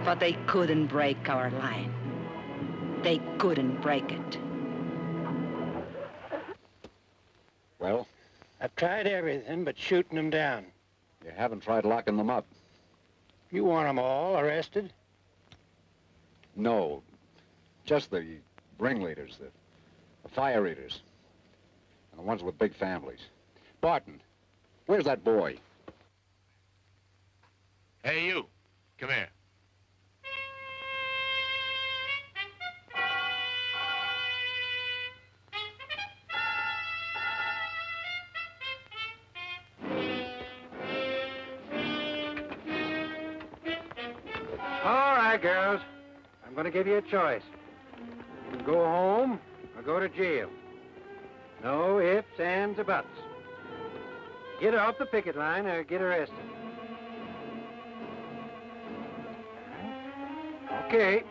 But they couldn't break our line. They couldn't break it. Well? I've tried everything but shooting them down. You haven't tried locking them up. You want them all arrested? No. Just the ringleaders, the fire eaters. And the ones with big families. Barton, where's that boy? Hey, you. Come here. All right, girls. I'm going to give you a choice. You can go home or go to jail. No ifs, ands, or buts. Get off the picket line or get arrested. Okay.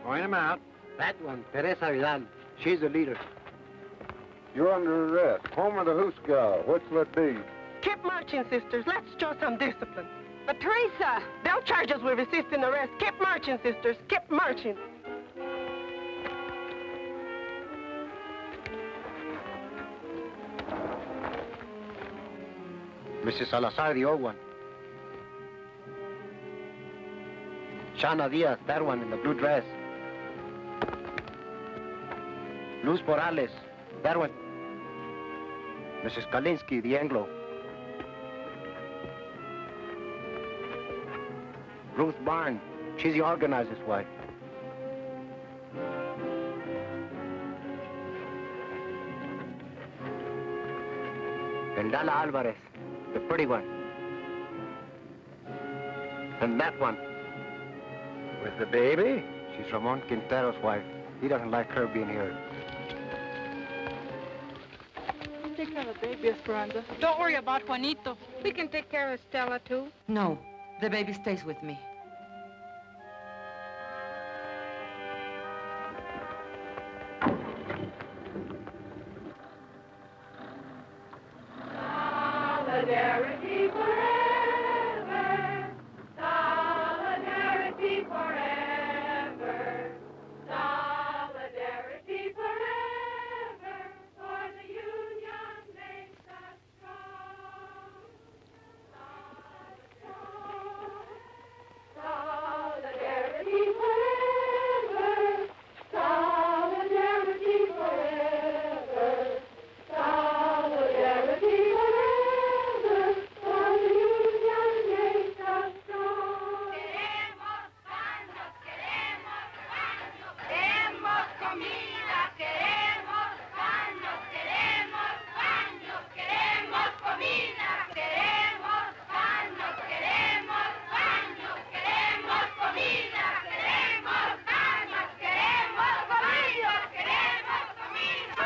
Point them out. That one, Teresa Vidal. She's the leader. You're under arrest. Home of the Hoosegow. What's that be? Keep marching, sisters. Let's show some discipline. But Teresa, they'll charge us with resisting arrest. Keep marching, sisters. Keep marching. Mrs. Salazar, the old one. Shana Diaz, that one in the blue dress. Luz Morales, that one. Mrs. Kalinsky, the Anglo. Ruth Barn, she's the organizer's wife. And Lala Alvarez, the pretty one. And that one, with the baby, she's Ramon Quintero's wife. He doesn't like her being here. Take care of the baby, Esperanza. Don't worry about Juanito. We can take care of Stella, too. No, the baby stays with me. Solidarity forever. Solidarity forever. Solidarity forever. For the union makes us strong. Solidarity forever. Solidarity forever. Solidarity forever. For the union makes us strong. Queremos baños, queremos baños. Queremos comida, queremos baños, queremos baños, queremos comida, queremos baños, queremos baños, queremos comida, queremos baños, queremos comida, queremos comida.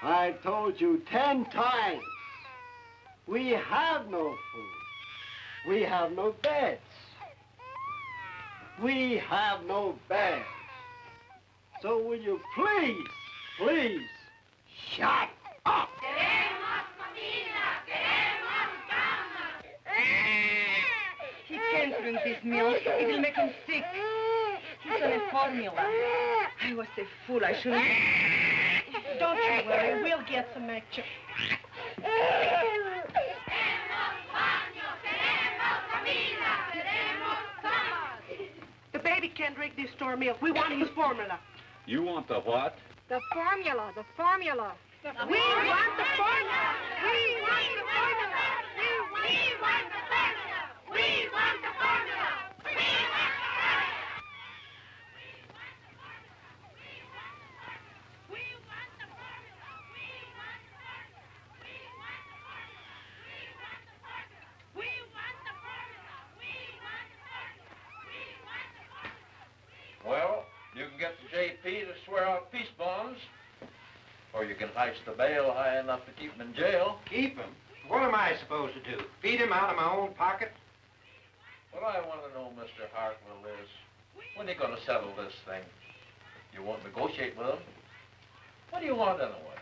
I told you 10 times. We have no food. We have no beds. We have no bags. So will you please, shut up? Queremos comida, queremos baños. He can't drink this milk. It will make him sick. He's on a formula. I was a fool. I shouldn't... Don't you worry. We'll get some extra. Queremos baños, queremos comida, queremos baños. The baby can't drink this store milk. We want his formula. You want the what? The formula, the formula. We want the formula. We want the formula. We want the formula. We want the formula. We want the formula. Well, you can get the JP to swear out peace bonds, or you can heist the bail high enough to keep him in jail. Keep him? What am I supposed to do? Feed him out of my own pocket? What I want to know, Mr. Hartwell, is when are you going to settle this thing? You won't negotiate with him? What do you want anyway?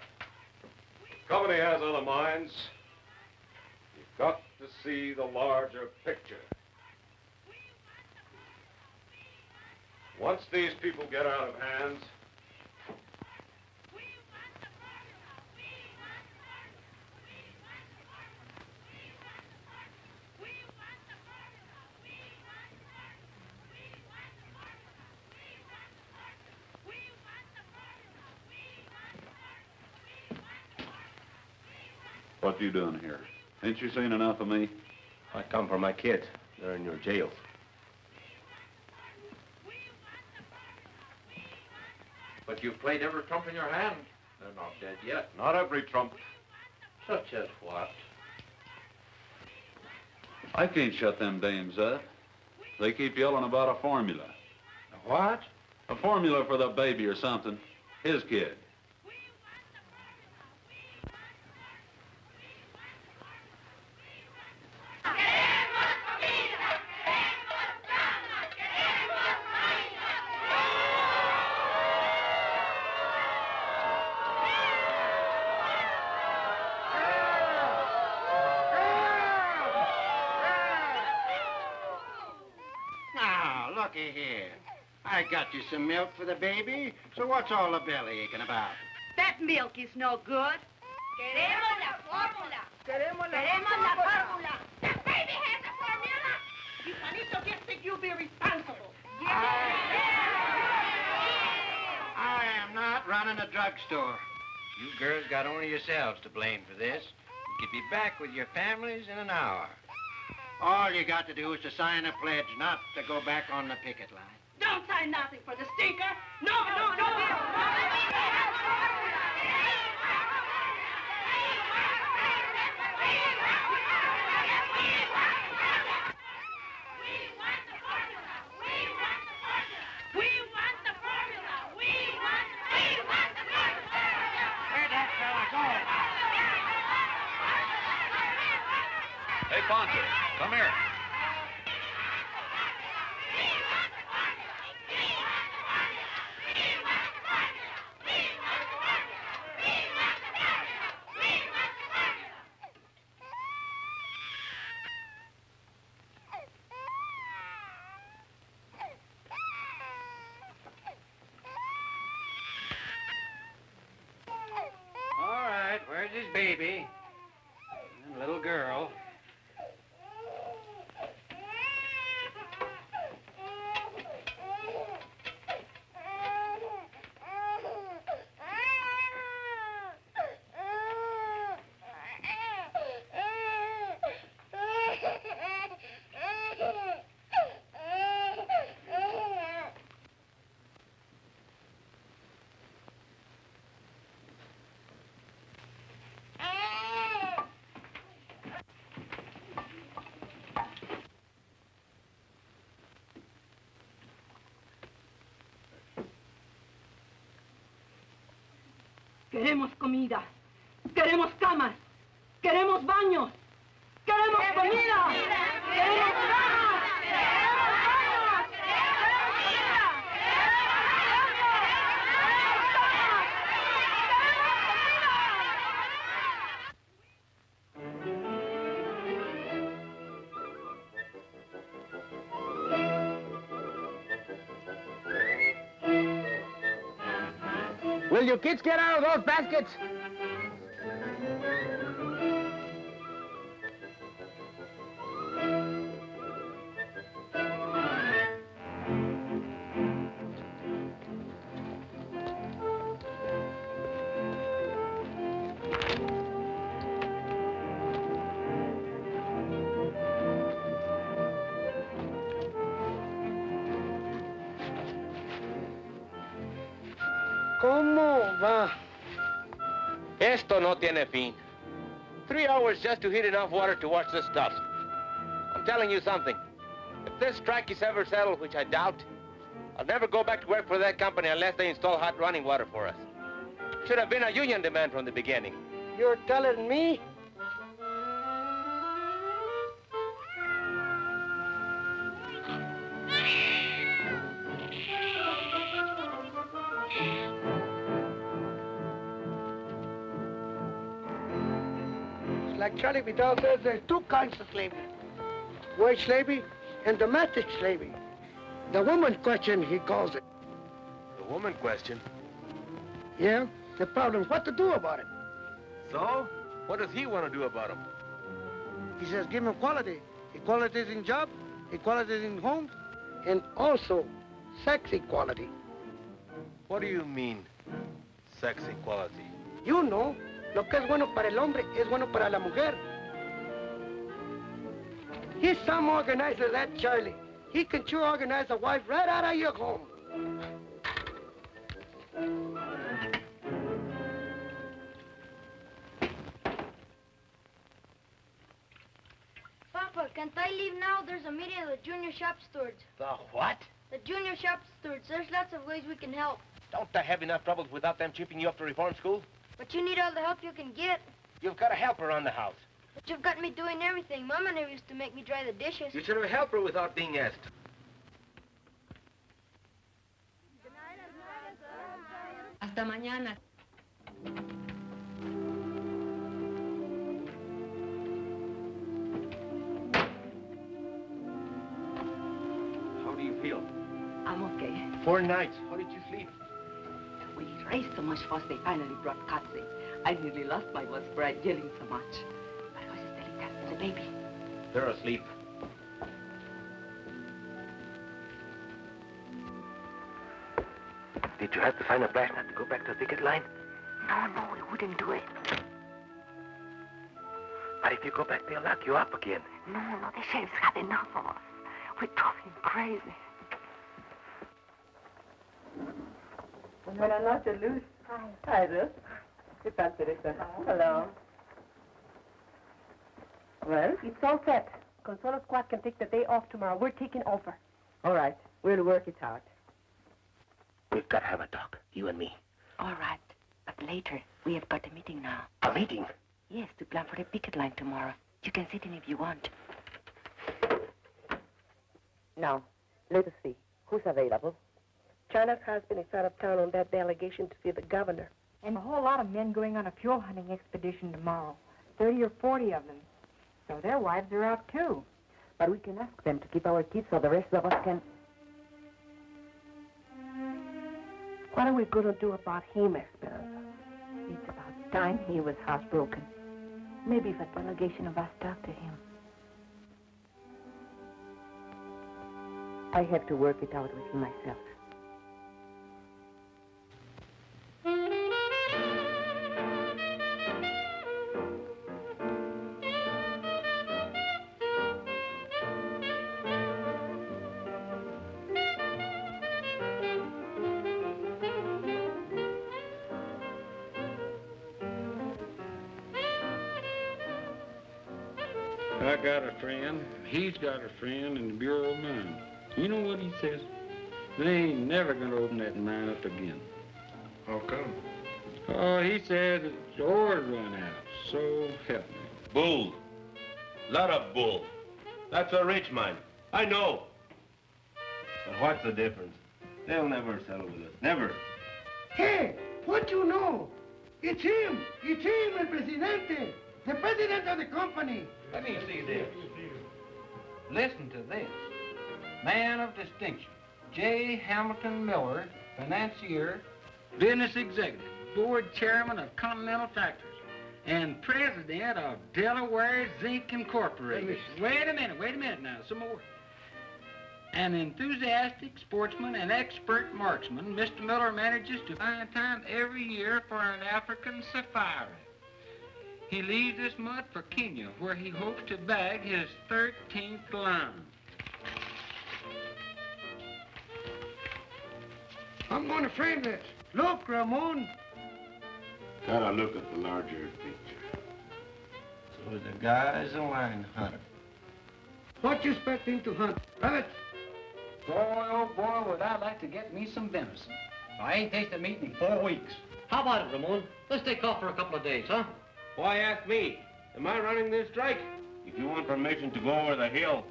Company has other minds. You've got to see the larger picture. Once these people get out of hands, what you doing here? Ain't you seen enough of me? I come for my kids. They're in your jails. But you've played every trump in your hand. They're not dead yet. Not every trump. Such as what? I can't shut them dames up. They keep yelling about a formula. A what? A formula for the baby or something. His kid. looky here. I got you some milk for the baby, so what's all the belly aching about? That milk is no good. Queremos la fórmula. Queremos la fórmula. The baby has a formula. You Juanito just think you'll be responsible. I am not running a drugstore. You girls got only yourselves to blame for this. You could be back with your families in an hour. All you got to do is to sign a pledge not to go back on the picket line. Don't sign nothing for the stinker. No. Hey, Poncho, come here. All right, where's his baby? And little girl. Queremos comida. Queremos camas. Queremos baños. Queremos comida. Queremos camas. Will you kids get out of those baskets? ¿Cómo va? Esto no tiene fin. 3 hours just to heat enough water to wash this stuff. I'm telling you something. If this strike is ever settled, which I doubt, I'll never go back to work for that company unless they install hot running water for us. Should have been a union demand from the beginning. You're telling me? Like Charlie Vidal says, there's two kinds of slavery. Wage slavery and domestic slavery. The woman question, he calls it. The woman question? Yeah, the problem, what to do about it? So? What does he want to do about them? He says give them equality. Equality in job, equality in homes, and also sex equality. What do you mean, sex equality? You know, lo que es bueno para el hombre es bueno para la mujer. He's some organizer, that Charlie. He can sure organize a wife right out of your home. Papa, can't I leave now? There's a meeting of the junior shop stewards. The what? The junior shop stewards. There's lots of ways we can help. Don't I have enough troubles without them chipping you up to reform school? But you need all the help you can get. You've got a helper around the house. But you've got me doing everything. Mama never used to make me dry the dishes. You should have a helper without being asked. Hasta mañana. How do you feel? I'm okay. 4 nights. How did you sleep? We raised so much fuss, they finally brought cats in. I nearly lost my voice for yelling so much. I was just telling that to the baby. They're asleep. Did you have to find a blast nut to go back to the picket line? No, we wouldn't do it. But if you go back, they'll lock you up again. No, the sheriff's had enough of us. We drove him crazy. Buenas noches, Luz. Hi, Ruth. ¿Qué tal, Teresa? Hello. Well? It's all set. Consuelo Squad can take the day off tomorrow. We're taking over. All right. We'll work it out. We've got to have a talk, you and me. All right. But later, we have got a meeting now. A meeting? Yes, to plan for the picket line tomorrow. You can sit in if you want. Now, let us see. Who's available? China's husband is out of town on that delegation to see the governor. And a whole lot of men going on a fuel hunting expedition tomorrow. 30 or 40 of them. So their wives are out too. But we can ask them to keep our kids so the rest of us can... What are we going to do about him, Esperanza? It's about time he was housebroken. Maybe if a delegation of us talk to him. I have to work it out with him myself. I got a friend, he's got a friend in the Bureau of Mines. You know what he says? They ain't never gonna open that mine up again. How come? Oh, he said the ore's run out, so help me. Bull. Lot of bull. That's a rich mine. I know. But what's the difference? They'll never settle with us. Never. Hey, what you know? It's him, El Presidente. The president of the company. Let me see this. Listen to this. Man of distinction, J. Hamilton Miller, financier, business executive, board chairman of Continental Tractors, and president of Delaware Zinc Incorporated. Wait a minute now, some more. An enthusiastic sportsman and expert marksman, Mr. Miller manages to find time every year for an African safari. He leaves this month for Kenya, where he hopes to bag his 13th lion. I'm going to frame this. Look, Ramon. Gotta look at the larger picture. So the guy's a lion hunter. What you expect him to hunt? Rabbit? Boy, oh boy, would I like to get me some venison. I ain't tasted meat in 4 weeks. How about it, Ramon? Let's take off for a couple of days, huh? Why ask me? Am I running this strike? If you want permission to go over the hill,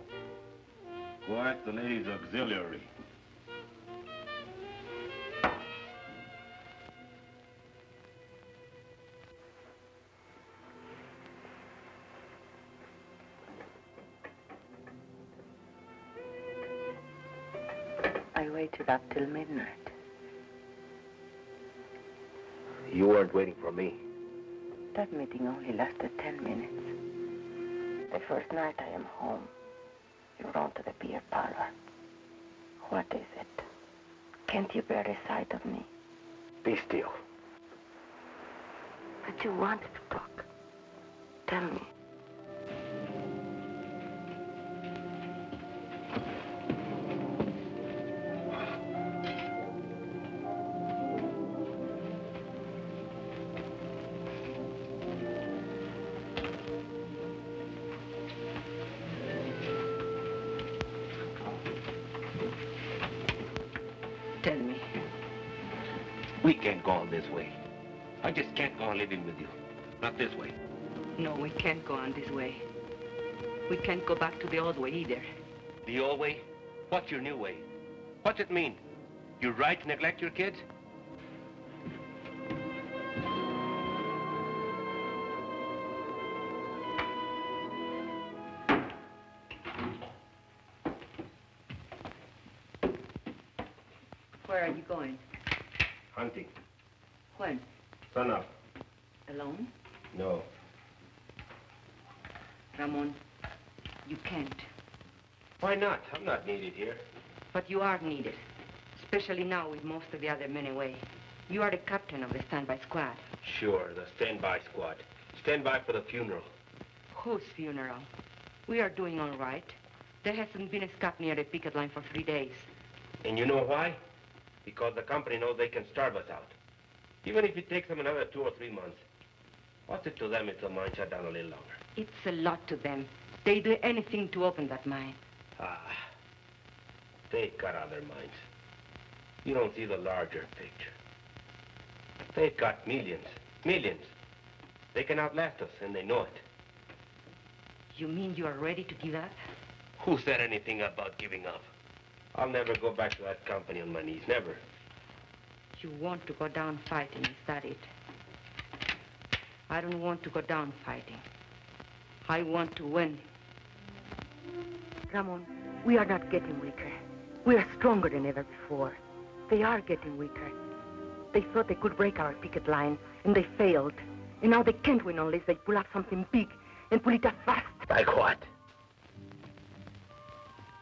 go ask the ladies' auxiliary. I waited up till midnight. You weren't waiting for me. That meeting only lasted 10 minutes. The first night I am home, you run to the beer parlor. What is it? Can't you bear the sight of me? Be still. But you wanted to talk. Tell me. Tell me. We can't go on this way. I just can't go on living with you. Not this way. No, we can't go on this way. We can't go back to the old way either. The old way? What's your new way? What's it mean? You're right to neglect your kids? Where are you going? Hunting. When? Sun up. Alone? No. Ramon, you can't. Why not? I'm not needed here. But you are needed, especially now with most of the other men away. You are the captain of the standby squad. Sure, the standby squad. Stand by for the funeral. Whose funeral? We are doing all right. There hasn't been a scut near the picket line for 3 days. And you know why? Because the company knows they can starve us out. Even if it takes them another 2 or 3 months. What's it to them if the mine shut down a little longer? It's a lot to them. They do anything to open that mine. They've got other minds. You don't see the larger picture. They've got millions. Millions. They can outlast us, and they know it. You mean you are ready to give up? Who said anything about giving up? I'll never go back to that company on my knees. Never. You want to go down fighting, is that it? I don't want to go down fighting. I want to win. Ramon, we are not getting weaker. We are stronger than ever before. They are getting weaker. They thought they could break our picket line, and they failed. And now they can't win unless they pull up something big and pull it up fast. Like what?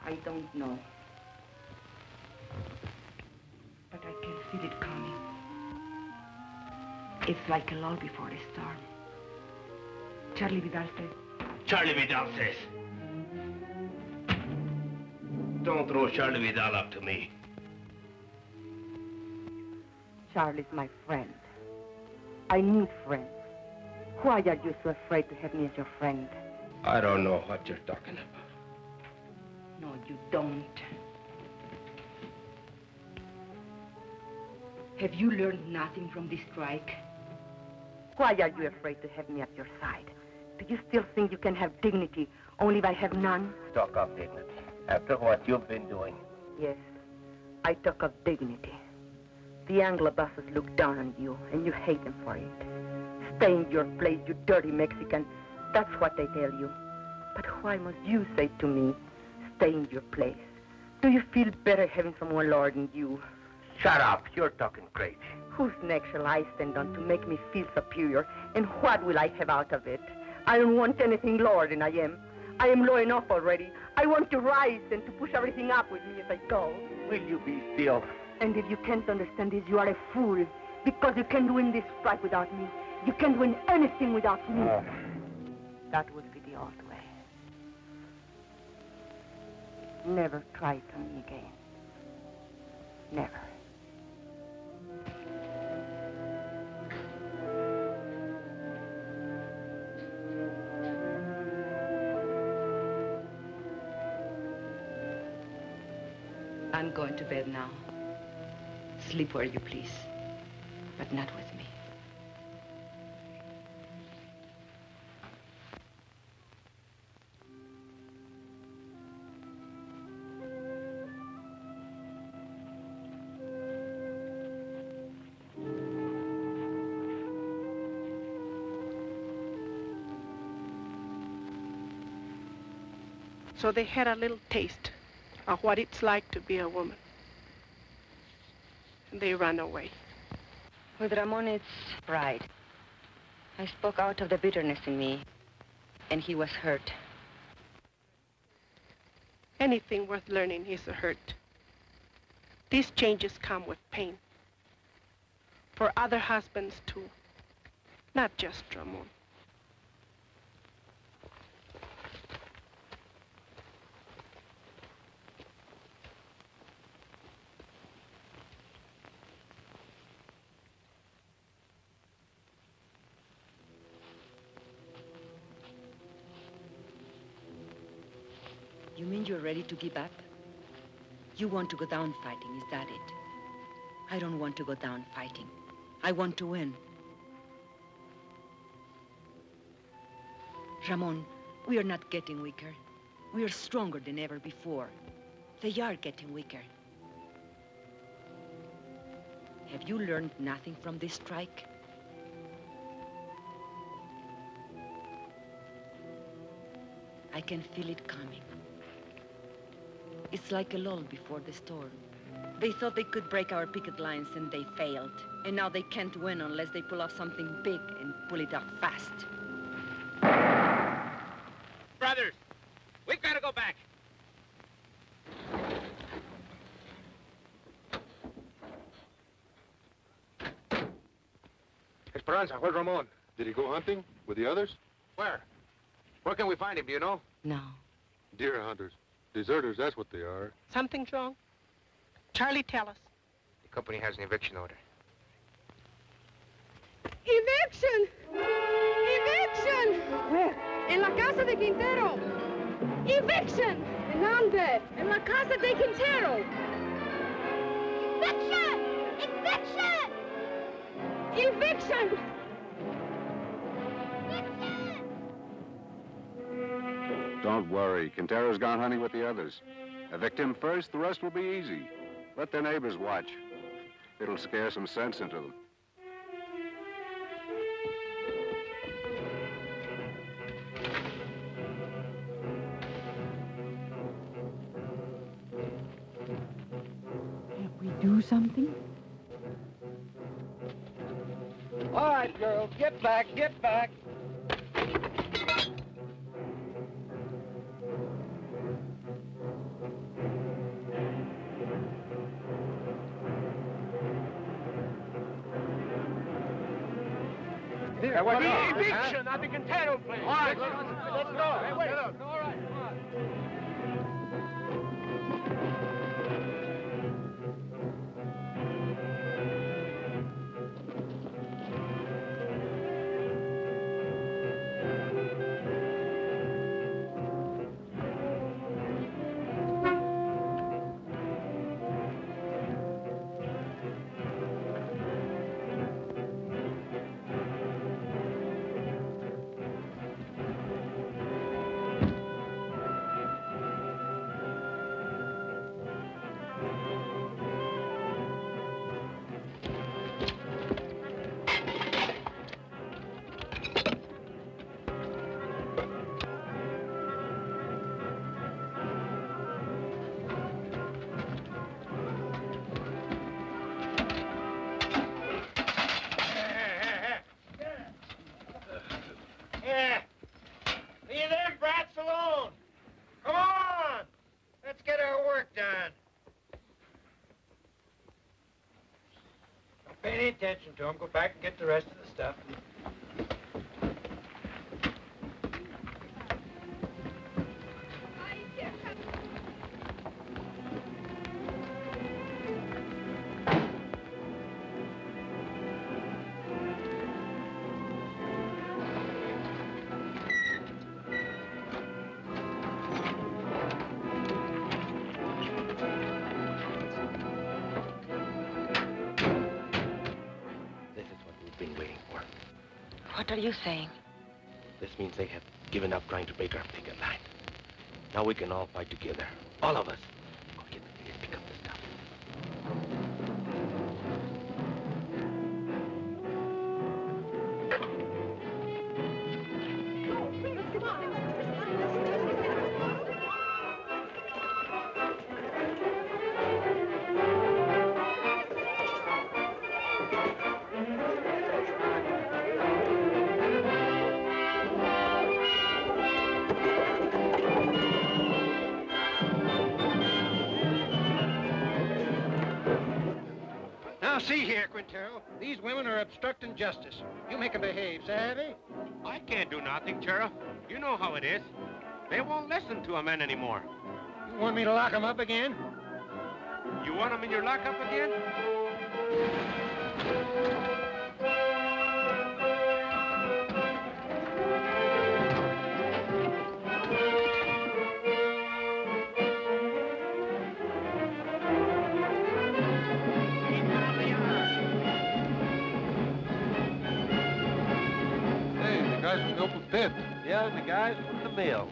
I don't know. But I can feel it coming. It's like a lull before a storm. Charlie Vidal says. Charlie Vidal says. Don't throw Charlie Vidal up to me. Charlie's my friend. I need friends. Why are you so afraid to have me as your friend? I don't know what you're talking about. No, you don't. Have you learned nothing from this strike? Why are you afraid to have me at your side? Do you still think you can have dignity only if I have none? Talk of dignity. After what you've been doing. Yes, I talk of dignity. The Anglo bosses look down on you, and you hate them for it. Stay in your place, you dirty Mexican. That's what they tell you. But why must you say to me, stay in your place? Do you feel better having someone lower than you? Shut up. You're talking crazy. Whose neck shall I stand on to make me feel superior? And what will I have out of it? I don't want anything lower than I am. I am low enough already. I want to rise and to push everything up with me as I go. Will you be still? And if you can't understand this, you are a fool. Because you can't win this strike without me. You can't win anything without me. That would be the old way. Never try to me again. Never. I'm going to bed now. Sleep where you please, but not with me. So they had a little taste of what it's like to be a woman. And they ran away. With Ramon, it's pride. I spoke out of the bitterness in me, and he was hurt. Anything worth learning is a hurt. These changes come with pain. For other husbands, too. Not just Ramon. You mean you're ready to give up? You want to go down fighting, is that it? I don't want to go down fighting. I want to win. Ramon, we are not getting weaker. We are stronger than ever before. They are getting weaker. Have you learned nothing from this strike? I can feel it coming. It's like a lull before the storm. They thought they could break our picket lines, and they failed. And now they can't win unless they pull off something big and pull it off fast. Brothers, we've got to go back. Esperanza, where's Ramon? Did he go hunting with the others? Where? Where can we find him, do you know? No. Deer hunters. Deserters, that's what they are. Something's wrong? Charlie, tell us. The company has an eviction order. Eviction! Eviction! Where? En la casa de Quintero. Eviction! ¿En dónde? En la casa de Quintero. Eviction! Eviction! Eviction! Don't worry. Quintero's gone hunting with the others. Evict him first, the rest will be easy. Let their neighbors watch. It'll scare some sense into them. Can't we do something? All right, girls, get back, get back. There, what The eviction at the Quintero place. All right, let's go. Hey, wait. All right, come on. Yeah. Leave them brats alone. Come on. Let's get our work done. Don't pay any attention to them. Go back and get the rest of the stuff. This is what we've been waiting for. What are you saying? This means they have given up trying to break our picket line. Now we can all fight together. All of us. Go get the thing and pick up the stuff. Now, see here, Quintero. These women are obstructing justice. You make them behave, savvy? I can't do nothing, Sheriff. You know how it is. They won't listen to a man anymore. You want me to lock them up again? You want them in your lockup again? Hey, the guys from the open pit. Yeah, the guys from the mill.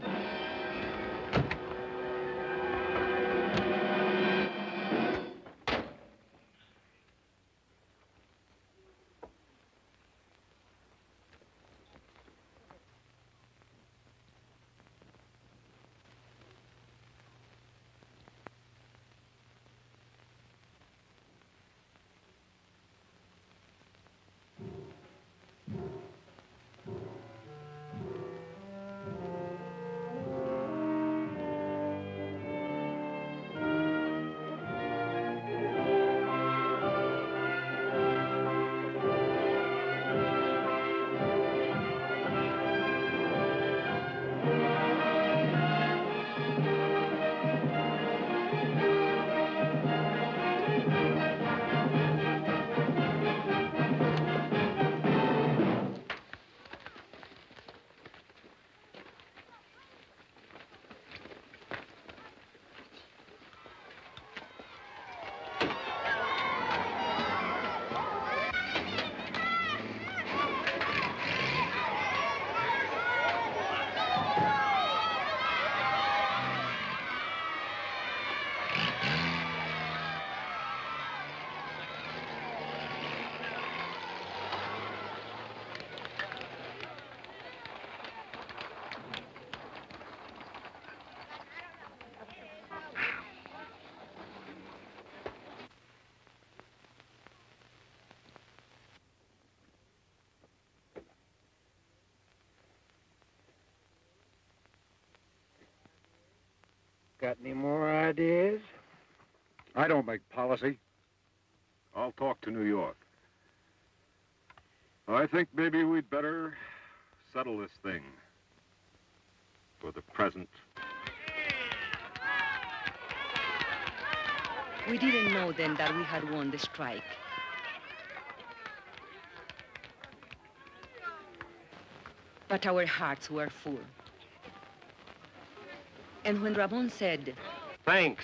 Got any more ideas? I don't make policy. I'll talk to New York. I think maybe we'd better settle this thing for the present. We didn't know then that we had won the strike. But our hearts were full. And when Ramon said, Thanks,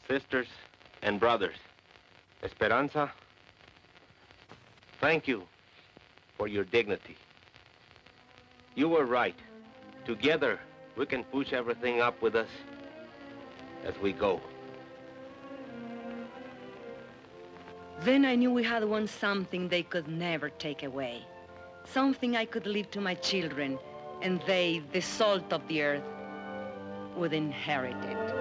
sisters and brothers. Esperanza, thank you for your dignity. You were right. Together, we can push everything up with us as we go. then I knew we had won something they could never take away. Something I could leave to my children, and they, the salt of the earth, would inherit it.